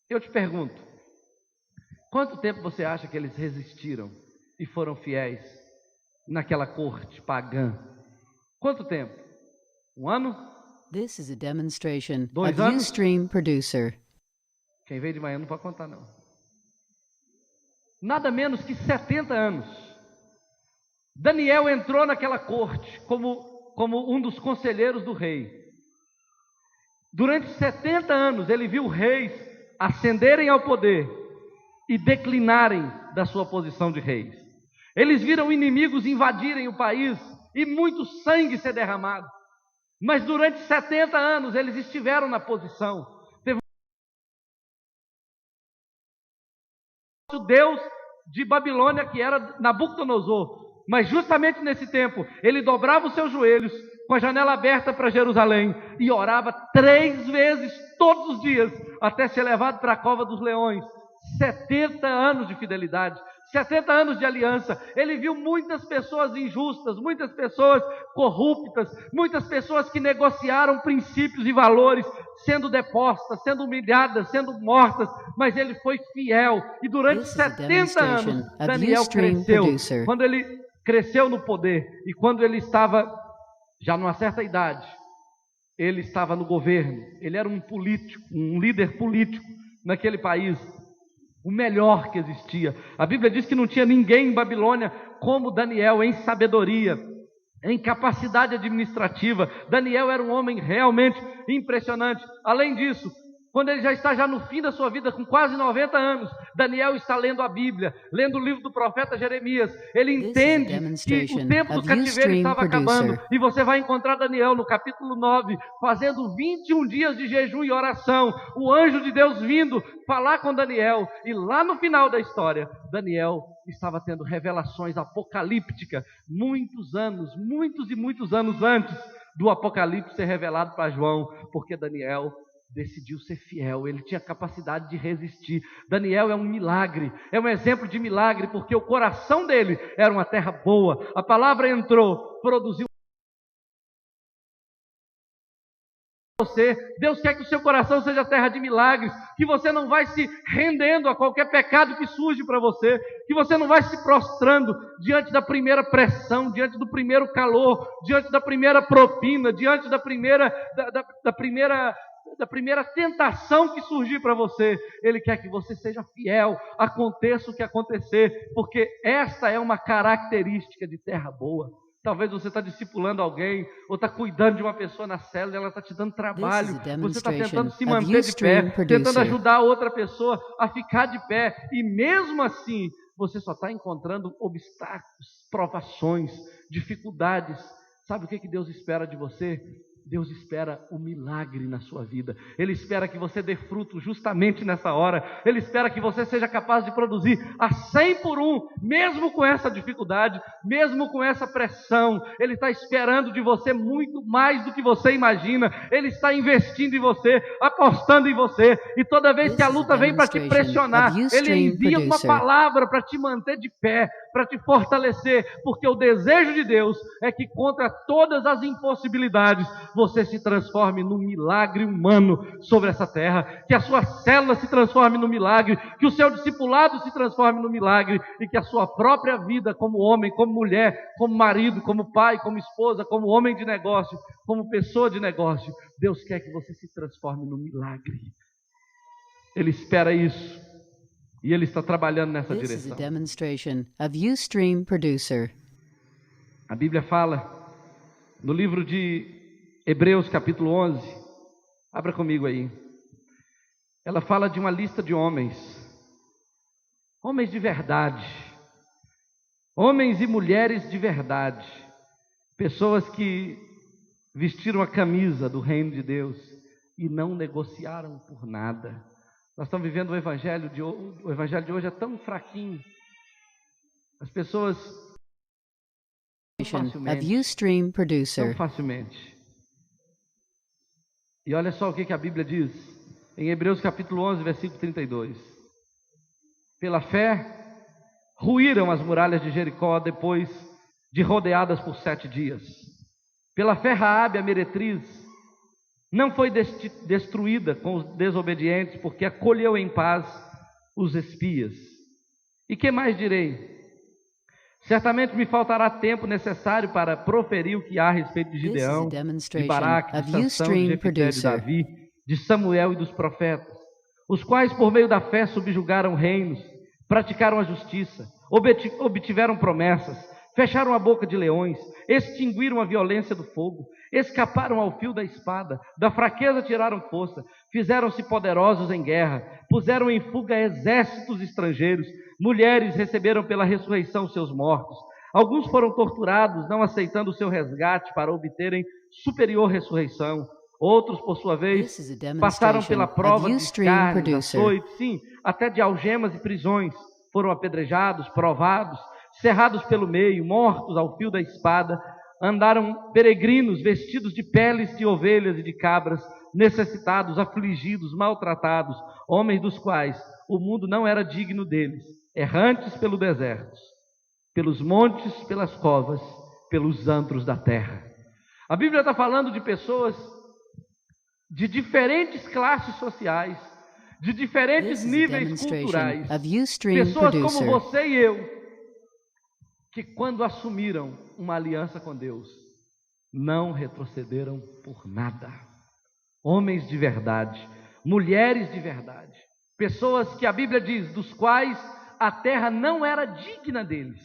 Eu te pergunto, quanto tempo você acha que eles resistiram e foram fiéis naquela corte pagã? Quanto tempo? 1 ano? This is a demonstration 2 of anos? Ustream Producer. Quem veio de manhã não pode contar não. Nada menos que 70 anos. Daniel entrou naquela corte como um dos conselheiros do rei. Durante 70 anos ele viu reis ascenderem ao poder e declinarem da sua posição de reis. Eles viram inimigos invadirem o país e muito sangue ser derramado. Mas durante 70 anos eles estiveram na posição. Teve o Deus de Babilônia, que era Nabucodonosor. Mas justamente nesse tempo, ele dobrava os seus joelhos, com a janela aberta para Jerusalém, e orava 3 vezes todos os dias, até ser levado para a cova dos leões. 70 anos de fidelidade, 70 anos de aliança. Ele viu muitas pessoas injustas, muitas pessoas corruptas, muitas pessoas que negociaram princípios e valores, sendo depostas, sendo humilhadas, sendo mortas, mas ele foi fiel. E durante 70 anos, Daniel cresceu. Quando ele cresceu no poder e quando ele estava já numa certa idade, ele estava no governo, ele era um político, um líder político naquele país, o melhor que existia. A Bíblia diz que não tinha ninguém em Babilônia como Daniel em sabedoria, em capacidade administrativa. Daniel era um homem realmente impressionante. Além disso, quando ele já está no fim da sua vida, com quase 90 anos, Daniel está lendo a Bíblia, lendo o livro do profeta Jeremias. Ele entende que o tempo do cativeiro estava acabando. E você vai encontrar Daniel no capítulo 9, fazendo 21 dias de jejum e oração. O anjo de Deus vindo falar com Daniel. E lá no final da história, Daniel estava tendo revelações apocalípticas, muitos e muitos anos antes do Apocalipse ser revelado para João, porque Daniel decidiu ser fiel, ele tinha capacidade de resistir. Daniel é um milagre, é um exemplo de milagre, porque o coração dele era uma terra boa, a palavra entrou, produziu você. Deus quer que o seu coração seja terra de milagres, que você não vai se rendendo a qualquer pecado que surge para você, que você não vai se prostrando diante da primeira pressão, diante do primeiro calor, diante da primeira propina, diante da primeira tentação que surgir para você. Ele quer que você seja fiel, aconteça o que acontecer, porque esta é uma característica de terra boa. Talvez você está discipulando alguém, ou está cuidando de uma pessoa na célula, ela está te dando trabalho, você está tentando se manter de pé, tentando ajudar outra pessoa a ficar de pé, e mesmo assim, você só está encontrando obstáculos, provações, dificuldades. Sabe o que Deus espera de você? Deus espera o milagre na sua vida. Ele espera que você dê fruto justamente nessa hora. Ele espera que você seja capaz de produzir a 100 por 1, mesmo com essa dificuldade, mesmo com essa pressão. Ele está esperando de você muito mais do que você imagina. Ele está investindo em você, apostando em você. E toda vez que a luta vem para te pressionar, Ele envia uma palavra para te manter de pé, para te fortalecer, porque o desejo de Deus é que contra todas as impossibilidades, você se transforme num milagre humano sobre essa terra, que a sua célula se transforme num milagre, que o seu discipulado se transforme num milagre, e que a sua própria vida como homem, como mulher, como marido, como pai, como esposa, como homem de negócio, como pessoa de negócio, Deus quer que você se transforme num milagre. Ele espera isso, e Ele está trabalhando nessa direção. A Bíblia fala no livro de Hebreus capítulo 11, abra comigo aí. Ela fala de uma lista de homens de verdade, homens e mulheres de verdade, pessoas que vestiram a camisa do reino de Deus e não negociaram por nada. Nós estamos vivendo o evangelho de hoje é tão fraquinho. As pessoas tão facilmente. E olha só o que a Bíblia diz em Hebreus capítulo 11, versículo 32. Pela fé, ruíram as muralhas de Jericó depois de rodeadas por 7 dias. Pela fé, Raabe, a meretriz, não foi destruída com os desobedientes, porque acolheu em paz os espias. E que mais direi? Certamente me faltará tempo necessário para proferir o que há a respeito de Gideão, de Baraque, de Sansão, de Jefté, de Davi, de Samuel e dos profetas, os quais por meio da fé subjugaram reinos, praticaram a justiça, obtiveram promessas, fecharam a boca de leões, extinguiram a violência do fogo, escaparam ao fio da espada, da fraqueza tiraram força, fizeram-se poderosos em guerra, puseram em fuga exércitos estrangeiros, mulheres receberam pela ressurreição seus mortos, alguns foram torturados, não aceitando o seu resgate para obterem superior ressurreição, outros, por sua vez, passaram pela prova de escárnios, açoites, sim, até de algemas e prisões, foram apedrejados, provados, cerrados pelo meio, mortos ao fio da espada, andaram peregrinos vestidos de peles de ovelhas e de cabras, necessitados, afligidos, maltratados, homens dos quais o mundo não era digno deles, errantes pelo deserto, pelos montes, pelas covas, pelos antros da terra. A Bíblia está falando de pessoas de diferentes classes sociais, de diferentes níveis culturais, pessoas como você e eu, que quando assumiram uma aliança com Deus, não retrocederam por nada. Homens de verdade, mulheres de verdade, pessoas que a Bíblia diz, dos quais a terra não era digna deles.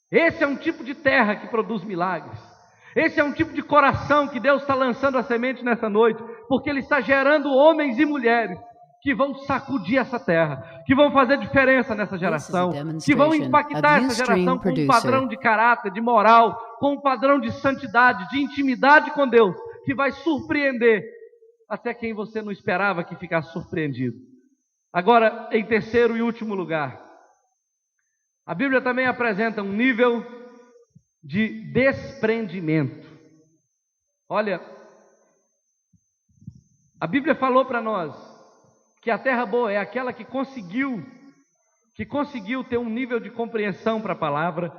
Esse é um tipo de terra que produz milagres. Esse é um tipo de coração que Deus está lançando a semente nessa noite, porque Ele está gerando homens e mulheres que vão sacudir essa terra, que vão fazer diferença nessa geração, que vão impactar essa geração com um padrão de caráter, de moral, com um padrão de santidade, de intimidade com Deus, que vai surpreender até quem você não esperava que ficasse surpreendido. Agora, em terceiro e último lugar, a Bíblia também apresenta um nível de desprendimento. Olha, a Bíblia falou para nós que a terra boa é aquela que conseguiu ter um nível de compreensão para a palavra,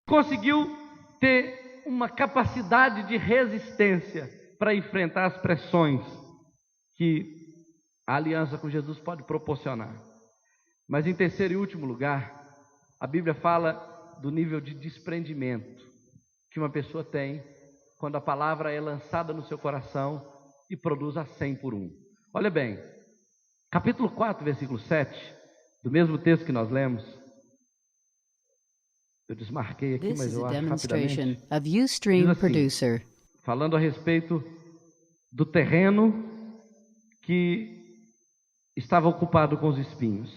conseguiu ter uma capacidade de resistência para enfrentar as pressões que a aliança com Jesus pode proporcionar. Mas em terceiro e último lugar, a Bíblia fala do nível de desprendimento que uma pessoa tem quando a palavra é lançada no seu coração e produz a 100 por 1. Olha bem, capítulo 4, versículo 7, do mesmo texto que nós lemos. Eu desmarquei aqui, This mas is eu a acho demonstration rapidamente. of Ustream Diz assim, Producer. falando a respeito do terreno que estava ocupado com os espinhos.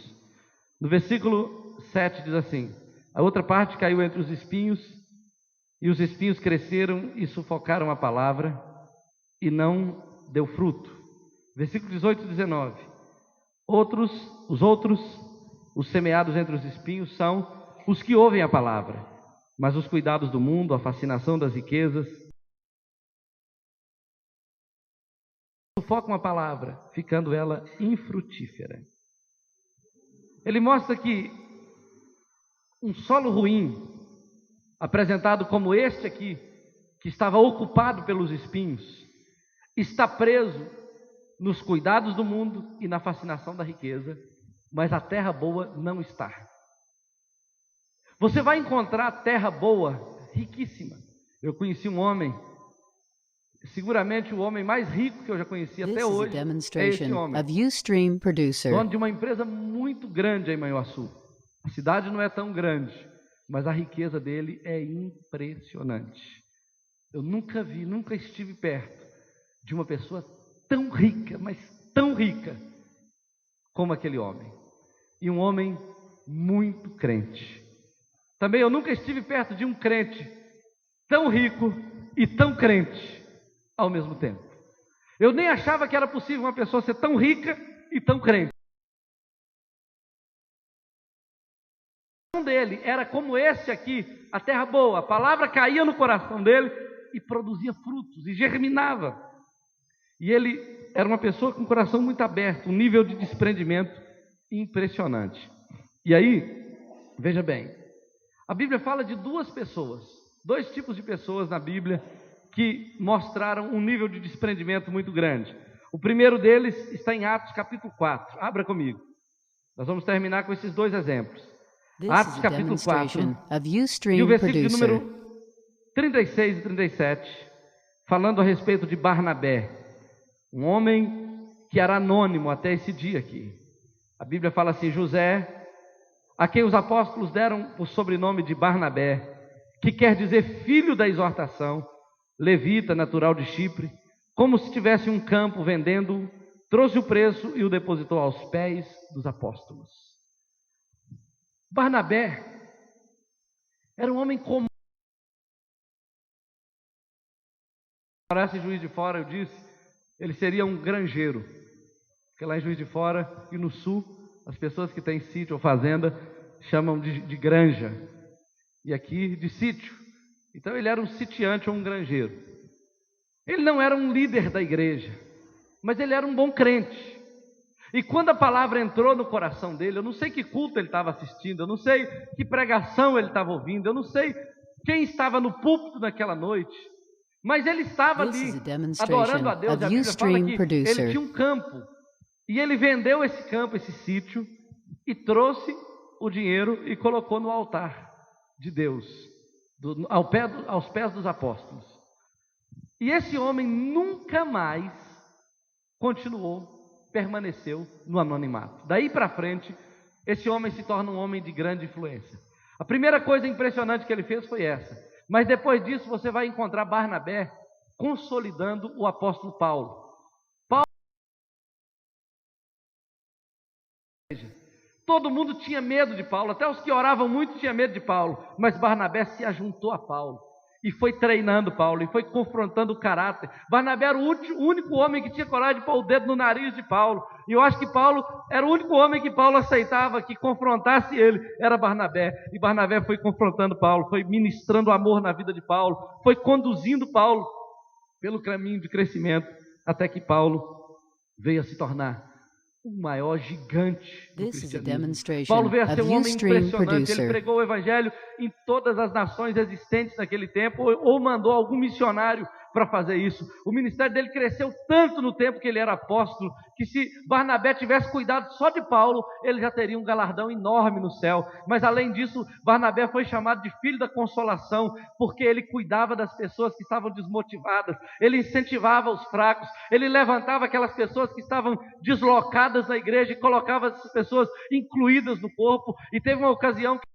No versículo 7 diz assim: a outra parte caiu entre os espinhos, e os espinhos cresceram e sufocaram a palavra, e não deu fruto. Versículo 18 e 19: os semeados entre os espinhos, são os que ouvem a palavra, mas os cuidados do mundo, a fascinação das riquezas, sufocam a palavra, ficando ela infrutífera. Ele mostra que um solo ruim, apresentado como este aqui, que estava ocupado pelos espinhos, está preso nos cuidados do mundo e na fascinação da riqueza, mas a terra boa não está. Você vai encontrar terra boa, riquíssima. Eu conheci um homem, seguramente o homem mais rico que eu já conheci This até is a hoje, é esse demonstration homem, of Ustream Producer. dono de uma empresa muito grande em Manhuaçu. A cidade não é tão grande, mas a riqueza dele é impressionante. Eu nunca vi, nunca estive perto de uma pessoa tão rica, mas tão rica como aquele homem. E um homem muito crente. Também eu nunca estive perto de um crente tão rico e tão crente ao mesmo tempo. Eu nem achava que era possível uma pessoa ser tão rica e tão crente. Dele era como esse aqui, a terra boa, a palavra caía no coração dele e produzia frutos e germinava. E ele era uma pessoa com o coração muito aberto, um nível de desprendimento impressionante. E aí, veja bem, a Bíblia fala de duas pessoas, dois tipos de pessoas na Bíblia que mostraram um nível de desprendimento muito grande. O primeiro deles está em Atos capítulo 4. Abra comigo. Nós vamos terminar com esses dois exemplos. This Atos is a capítulo 4 demonstration of e o Ustream versículo de Producer. número 36 e 37, falando a respeito de Barnabé, um homem que era anônimo até esse dia aqui. A Bíblia fala assim: José, a quem os apóstolos deram o sobrenome de Barnabé, que quer dizer filho da exortação, levita, natural de Chipre, como se tivesse um campo vendendo, trouxe o preço e o depositou aos pés dos apóstolos. Barnabé era um homem comum. Se morasse em Juiz de Fora, eu disse, ele seria um granjeiro. Porque lá em Juiz de Fora e no sul, as pessoas que têm sítio ou fazenda chamam de granja. E aqui de sítio. Então ele era um sitiante ou um granjeiro. Ele não era um líder da igreja, mas ele era um bom crente. E quando a palavra entrou no coração dele, eu não sei que culto ele estava assistindo, eu não sei que pregação ele estava ouvindo, eu não sei quem estava no púlpito naquela noite, mas ele estava ali adorando a Deus. A Bíblia fala que ele tinha um campo, e ele vendeu esse campo, esse sítio, e trouxe o dinheiro e colocou no altar de Deus, aos pés dos apóstolos. E esse homem nunca mais permaneceu no anonimato. Daí para frente, esse homem se torna um homem de grande influência. A primeira coisa impressionante que ele fez foi essa. Mas depois disso você vai encontrar Barnabé consolidando o apóstolo Paulo. Todo mundo tinha medo de Paulo, até os que oravam muito tinham medo de Paulo, mas Barnabé se ajuntou a Paulo e foi treinando Paulo, e foi confrontando o caráter. Barnabé era o único homem que tinha coragem de pôr o dedo no nariz de Paulo, e eu acho que Paulo era o único homem que Paulo aceitava que confrontasse ele, era Barnabé. E Barnabé foi confrontando Paulo, foi ministrando amor na vida de Paulo, foi conduzindo Paulo pelo caminho de crescimento, até que Paulo veio a se tornar o maior gigante do cristianismo. Paulo veio a ser um homem impressionante. Ele pregou o evangelho em todas as nações existentes naquele tempo, ou mandou algum missionário para fazer isso. O ministério dele cresceu tanto no tempo que ele era apóstolo, que se Barnabé tivesse cuidado só de Paulo, ele já teria um galardão enorme no céu. Mas além disso, Barnabé foi chamado de filho da consolação, porque ele cuidava das pessoas que estavam desmotivadas, ele incentivava os fracos, ele levantava aquelas pessoas que estavam deslocadas na igreja e colocava essas pessoas incluídas no corpo. E teve uma ocasião que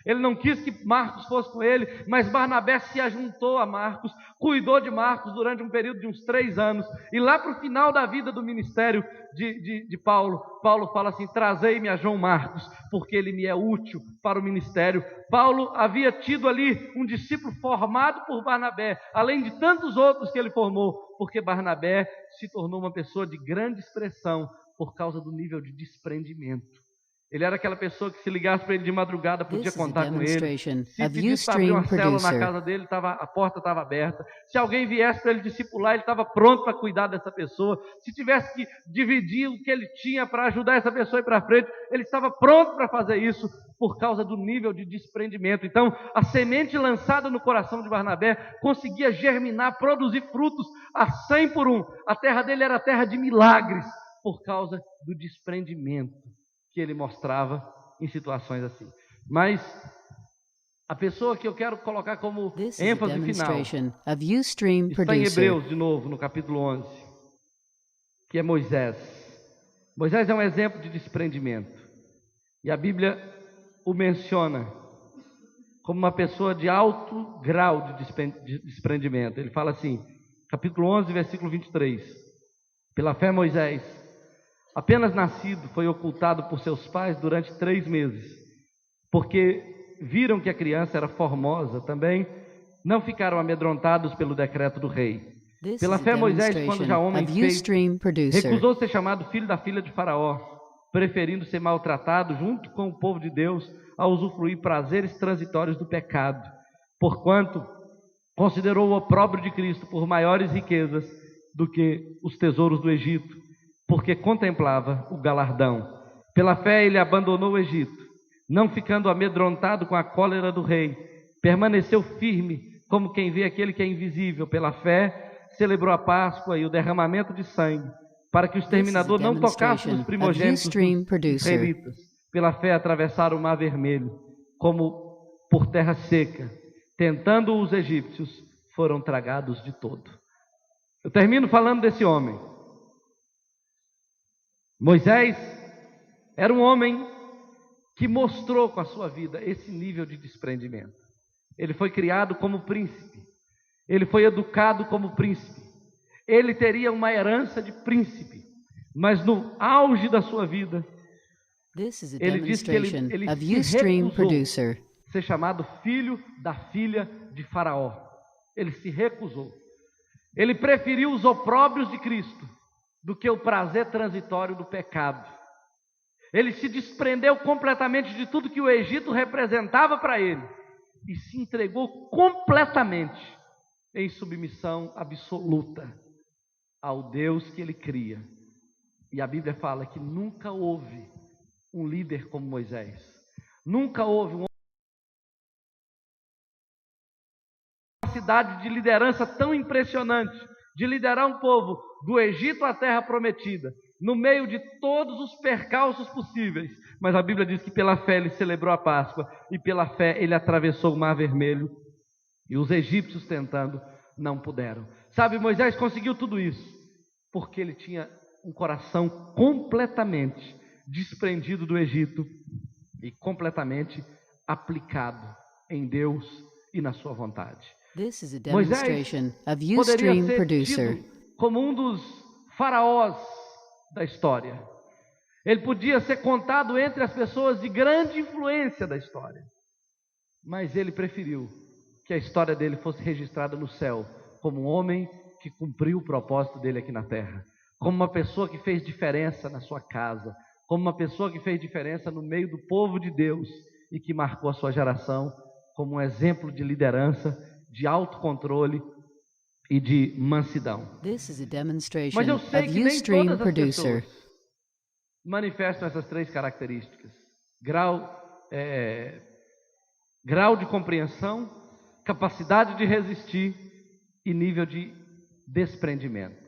ele não quis que Marcos fosse com ele, mas Barnabé se ajuntou a Marcos, cuidou de Marcos durante um período de uns 3 anos, e lá para o final da vida do ministério de Paulo, Paulo fala assim: trazei-me a João Marcos, porque ele me é útil para o ministério. Paulo havia tido ali um discípulo formado por Barnabé, além de tantos outros que ele formou, porque Barnabé se tornou uma pessoa de grande expressão por causa do nível de desprendimento. Ele era aquela pessoa que se ligasse para ele de madrugada, podia contar com ele. Se pedisse para abrir uma célula na casa dele, a porta estava aberta. Se alguém viesse para ele discipular, ele estava pronto para cuidar dessa pessoa. Se tivesse que dividir o que ele tinha para ajudar essa pessoa a ir para frente, ele estava pronto para fazer isso, por causa do nível de desprendimento. Então, a semente lançada no coração de Barnabé conseguia germinar, produzir frutos a 100 por 1. A terra dele era terra de milagres, por causa do desprendimento que ele mostrava em situações assim. Mas a pessoa que eu quero colocar como ênfase final está em Hebreus, de novo, no capítulo 11, que é Moisés. Moisés é um exemplo de desprendimento, e a Bíblia o menciona como uma pessoa de alto grau de desprendimento. Ele fala assim, capítulo 11, versículo 23: pela fé Moisés, apenas nascido, foi ocultado por seus pais durante 3 meses, porque viram que a criança era formosa. Também não ficaram amedrontados pelo decreto do rei. Pela fé Moisés, quando já homem feito, recusou ser chamado filho da filha de Faraó, preferindo ser maltratado junto com o povo de Deus a usufruir prazeres transitórios do pecado, porquanto considerou o opróbrio de Cristo por maiores riquezas do que os tesouros do Egito, porque contemplava o galardão. Pela fé ele abandonou o Egito, não ficando amedrontado com a cólera do rei, permaneceu firme como quem vê aquele que é invisível. Pela fé celebrou a Páscoa e o derramamento de sangue, para que o exterminador não tocasse nos primogênitos dos israelitas. Pela fé atravessaram o mar vermelho, como por terra seca, tentando os egípcios, foram tragados de todo. Eu termino falando desse homem. Moisés era um homem que mostrou com a sua vida esse nível de desprendimento. Ele foi criado como príncipe, ele foi educado como príncipe, ele teria uma herança de príncipe, mas no auge da sua vida, ele disse que ele se recusou ser chamado filho da filha de Faraó. Ele se recusou. Ele preferiu os opróbrios de Cristo do que o prazer transitório do pecado. Ele se desprendeu completamente de tudo que o Egito representava para ele e se entregou completamente em submissão absoluta ao Deus que ele cria. E a Bíblia fala que nunca houve um líder como Moisés, nunca houve uma capacidade de liderança tão impressionante, de liderar um povo do Egito à terra prometida, no meio de todos os percalços possíveis. Mas a Bíblia diz que pela fé ele celebrou a Páscoa, e pela fé ele atravessou o Mar Vermelho, e os egípcios tentando não puderam. Sabe, Moisés conseguiu tudo isso porque ele tinha um coração completamente desprendido do Egito e completamente aplicado em Deus e na sua vontade. Moisés poderia ser tido como um dos faraós da história. Ele podia ser contado entre as pessoas de grande influência da história, mas ele preferiu que a história dele fosse registrada no céu como um homem que cumpriu o propósito dele aqui na terra, como uma pessoa que fez diferença na sua casa, como uma pessoa que fez diferença no meio do povo de Deus e que marcou a sua geração como um exemplo de liderança, de autocontrole e de mansidão. Mas eu sei que nem todas as pessoas manifestam essas 3 características. grau de compreensão, capacidade de resistir e nível de desprendimento.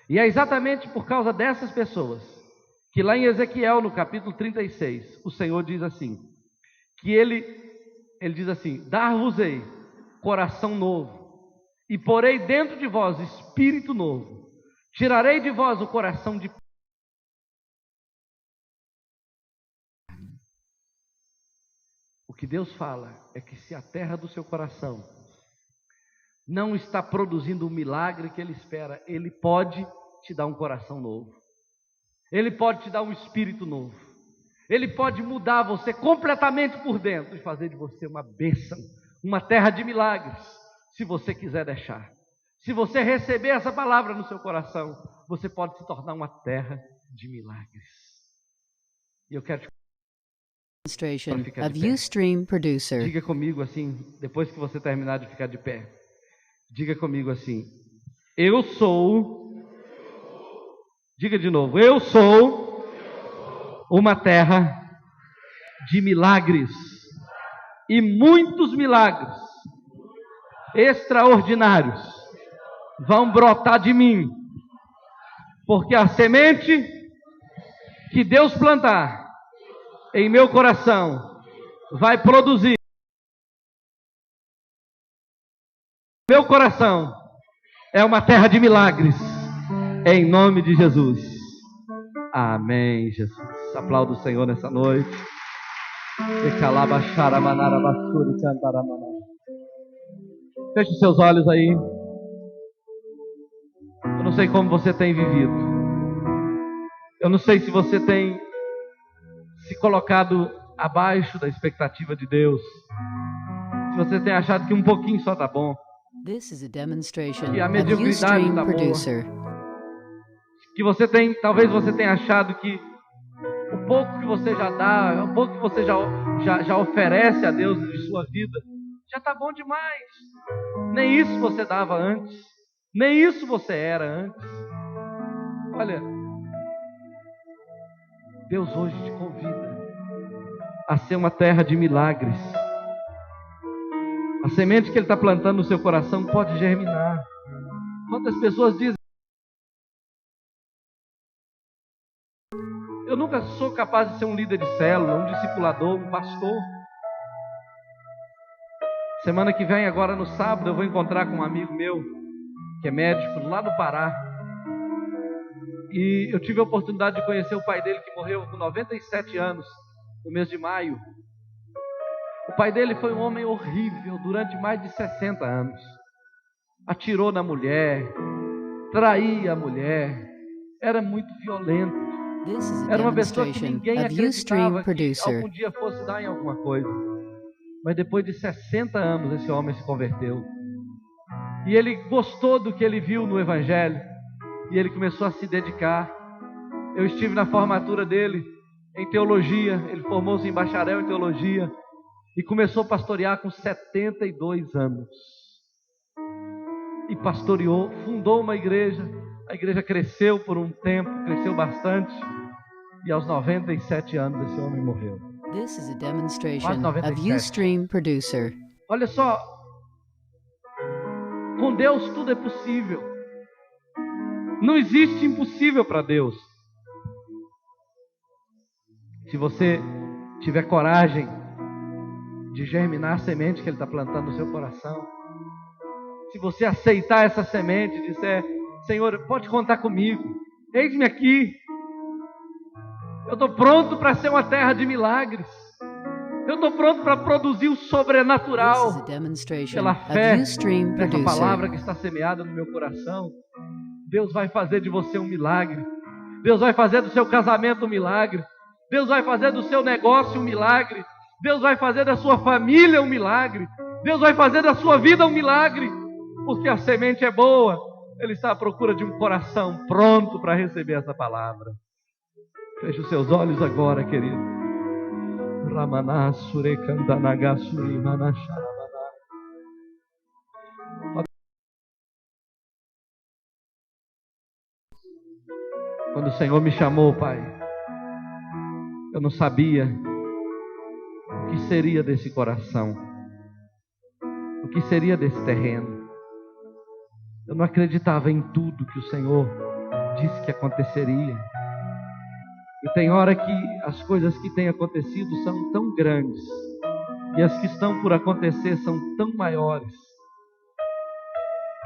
E é exatamente por causa dessas pessoas que lá em Ezequiel, no capítulo 36, o Senhor diz assim, que ele diz assim: dar-vos-ei coração novo, e porei dentro de vós espírito novo, tirarei de vós o coração de... O que Deus fala é que se a terra do seu coração não está produzindo o milagre que Ele espera, Ele pode te dar um coração novo, Ele pode te dar um espírito novo, Ele pode mudar você completamente por dentro e fazer de você uma bênção, uma terra de milagres, se você quiser deixar. Se você receber essa palavra no seu coração, você pode se tornar uma terra de milagres. E eu quero te Demonstration of Ustream Producer. Diga comigo assim, depois que você terminar de ficar de pé. Diga comigo assim: eu sou. Diga de novo: eu sou uma terra de milagres. E muitos milagres extraordinários vão brotar de mim. Porque a semente que Deus plantar em meu coração vai produzir. Meu coração é uma terra de milagres, em nome de Jesus. Amém, Jesus. Aplauda o Senhor nessa noite. Feche seus olhos aí. Eu não sei como você tem vivido. Eu não sei se você tem se colocado abaixo da expectativa de Deus. Se você tem achado que um pouquinho só tá bom. This is a demonstration Que a of mediocridade Ustream tá boa. Producer. Que você tem, talvez você tenha achado que o pouco que você já dá, o pouco que você já oferece a Deus de sua vida, já está bom demais. Nem isso você dava antes, nem isso você era antes. Olha, Deus hoje te convida a ser uma terra de milagres. A semente que Ele está plantando no seu coração pode germinar. Quantas pessoas dizem: eu nunca sou capaz de ser um líder de célula, um discipulador, um pastor. Semana que vem, agora no sábado, eu vou encontrar com um amigo meu, que é médico, lá no Pará. E eu tive a oportunidade de conhecer o pai dele, que morreu com 97 anos, no mês de maio. O pai dele foi um homem horrível durante mais de 60 anos. Atirou na mulher, traía a mulher, era muito violento. This is a Era uma pessoa que demonstration ninguém of Ustream acreditava que Producer. algum dia fosse dar em alguma coisa. Mas depois de 60 anos esse homem se converteu. E ele gostou do que ele viu no Evangelho. E ele começou a se dedicar. Eu estive na formatura dele em teologia. Ele formou-se em bacharel em teologia. E começou a pastorear com 72 anos. E pastoreou, fundou uma igreja. A igreja cresceu por um tempo, cresceu bastante. E aos 97 anos esse homem morreu. This is a demonstration Quase of 97. Ustream Producer. Olha só, com Deus tudo é possível. Não existe impossível para Deus. Se você tiver coragem de germinar a semente que Ele está plantando no seu coração, se você aceitar essa semente e disser: Senhor, pode contar comigo, eis-me aqui, eu estou pronto para ser uma terra de milagres, eu estou pronto para produzir o This is sobrenatural a demonstration pela of fé Ustream nessa Producer. palavra que está semeada no meu coração. Deus vai fazer de você um milagre. Deus vai fazer do seu casamento um milagre. Deus vai fazer do seu negócio um milagre. Deus vai fazer da sua família um milagre. Deus vai fazer da sua vida um milagre. Porque a semente é boa. Ele está à procura de um coração pronto para receber essa palavra. Feche os seus olhos agora, querido. Ramaná surekandanaga surimanasharamana. Quando o Senhor me chamou, Pai, eu não sabia que seria desse coração? O que seria desse terreno? Eu não acreditava em tudo que o Senhor disse que aconteceria. E tem hora que as coisas que têm acontecido são tão grandes, e as que estão por acontecer são tão maiores,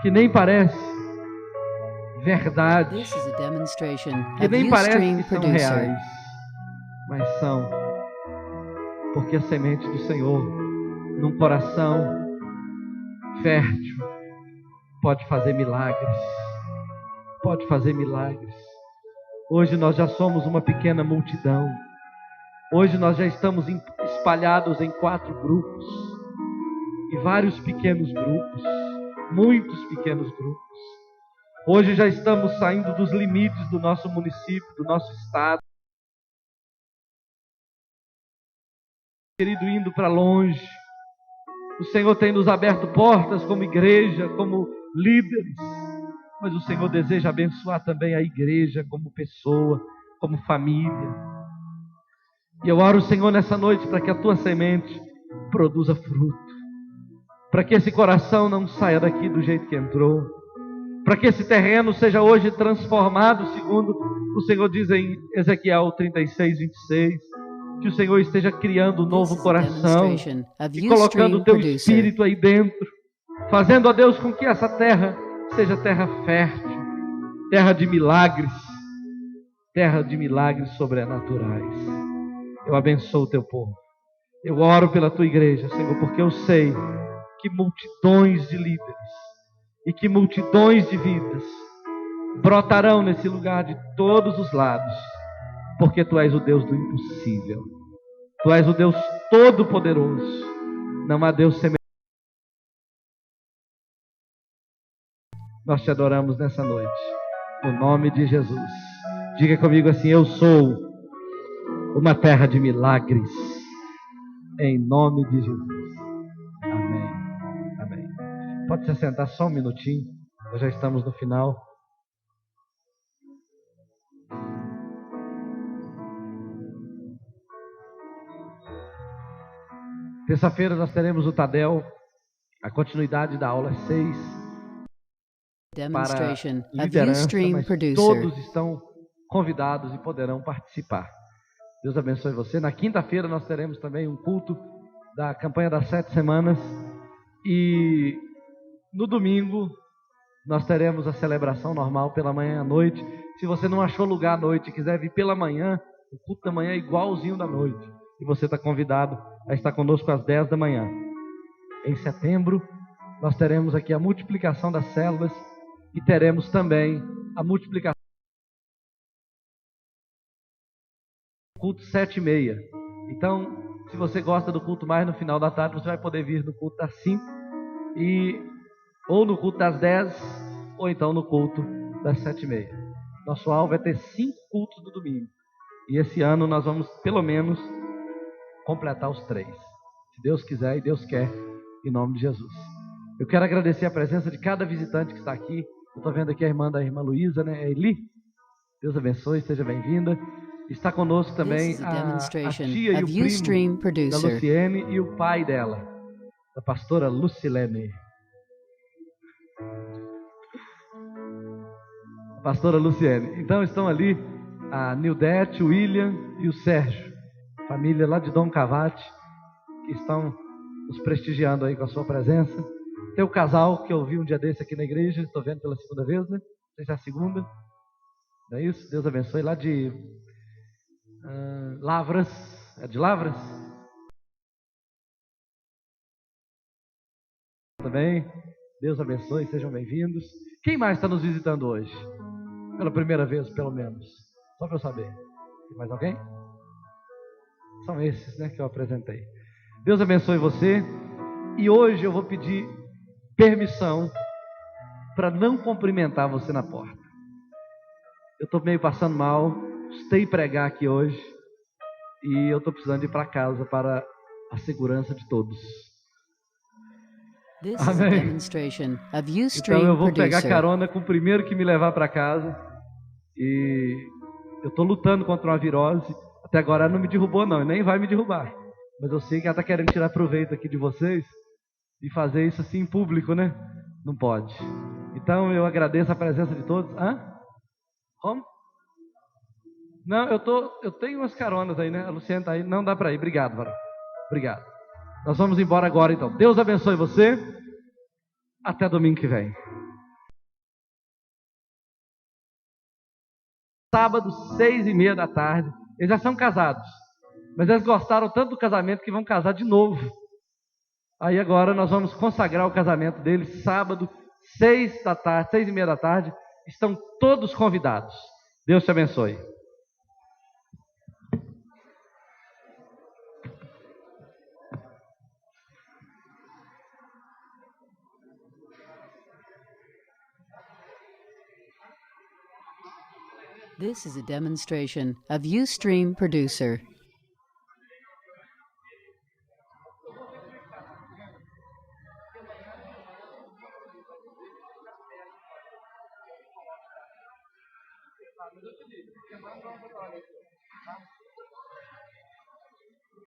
que nem parece verdade, This is a demonstration que of nem parece Ustream que são Producer. reais, mas são, porque a semente do Senhor num coração fértil pode fazer milagres, pode fazer milagres. Hoje nós já somos uma pequena multidão. Hoje nós já estamos espalhados em 4 grupos, e vários pequenos grupos, muitos pequenos grupos. Hoje já estamos saindo dos limites do nosso município, do nosso estado, querido, indo para longe. O Senhor tem nos aberto portas como igreja, como líderes, mas o Senhor deseja abençoar também a igreja como pessoa, como família. E eu oro, Senhor, nessa noite para que a tua semente produza fruto, para que esse coração não saia daqui do jeito que entrou, para que esse terreno seja hoje transformado, segundo o Senhor diz em Ezequiel 36, 26, que o Senhor esteja criando um novo coração e colocando o teu espírito aí dentro, fazendo, ó Deus, com que essa terra seja terra fértil, terra de milagres sobrenaturais. Eu abençoo o teu povo. Eu oro pela tua igreja, Senhor, porque eu sei que multidões de líderes e que multidões de vidas brotarão nesse lugar de todos os lados, porque tu és o Deus do impossível. Tu és o Deus todo-poderoso. Não há Deus semelhante. Nós te adoramos nessa noite, no nome de Jesus. Diga comigo assim: eu sou uma terra de milagres, em nome de Jesus. Amém. Amém. Pode se assentar só um minutinho, nós já estamos no final. Terça-feira nós teremos o Tadel, a continuidade da aula 6. Demonstration Para of liderança, Ustream mas Producer. todos estão convidados e poderão participar. Deus abençoe você. Na quinta-feira nós teremos também um culto da campanha das 7 semanas. E no domingo nós teremos a celebração normal pela manhã à noite. Se você não achou lugar à noite e quiser vir pela manhã, o culto da manhã é igualzinho da noite. E você está convidado a estar conosco às 10 da manhã. Em setembro nós teremos aqui a multiplicação das células e teremos também a multiplicação do culto 7h30. Então, se você gosta do culto mais no final da tarde, você vai poder vir no culto das 5, ou no culto das 10, ou então no culto das 7h30. Nosso alvo é ter 5 cultos no domingo. E esse ano nós vamos, pelo menos, completar os 3. Se Deus quiser e Deus quer, em nome de Jesus. Eu quero agradecer a presença de cada visitante que está aqui. Eu estou vendo aqui a irmã Luísa, né? Eli. Deus abençoe, seja bem-vinda. Está conosco também a tia e o primo da Luciene e o pai dela, da pastora Lucilene. A pastora Luciene. Então estão ali a Nildete, o William e o Sérgio, família lá de Dom Cavate, que estão nos prestigiando aí com a sua presença. Tem o casal que eu vi um dia desse aqui na igreja, estou vendo pela segunda vez, né? Não sei se é a segunda. Não é isso? Deus abençoe. Lá de Lavras. É de Lavras? Também. Deus abençoe, sejam bem-vindos. Quem mais está nos visitando hoje? Pela primeira vez, pelo menos. Só para eu saber. Tem mais alguém? São esses, né, que eu apresentei. Deus abençoe você. E hoje eu vou pedir permissão para não cumprimentar você na porta. Eu estou meio passando mal, custei pregar aqui hoje e eu estou precisando ir para casa para a segurança de todos. Amém. Então eu vou pegar carona com o primeiro que me levar para casa. E eu estou lutando contra uma virose. Até agora não me derrubou não, e nem vai me derrubar. mas eu sei que ela está querendo tirar proveito aqui de vocês e fazer isso assim em público, né? Não pode. Então eu agradeço a presença de todos. Hã? Como? Não, eu tenho umas caronas aí, né? A Luciana está aí, não dá para ir. Obrigado, Varão. Obrigado. Nós vamos embora agora então. Deus abençoe você. Até domingo que vem. Sábado, 6:30 da tarde. Eles já são casados, mas eles gostaram tanto do casamento que vão casar de novo. Aí agora nós vamos consagrar o casamento deles, sábado, 6 da tarde, 6:30 da tarde. Estão todos convidados. Deus te abençoe. This is a demonstration of Ustream Producer.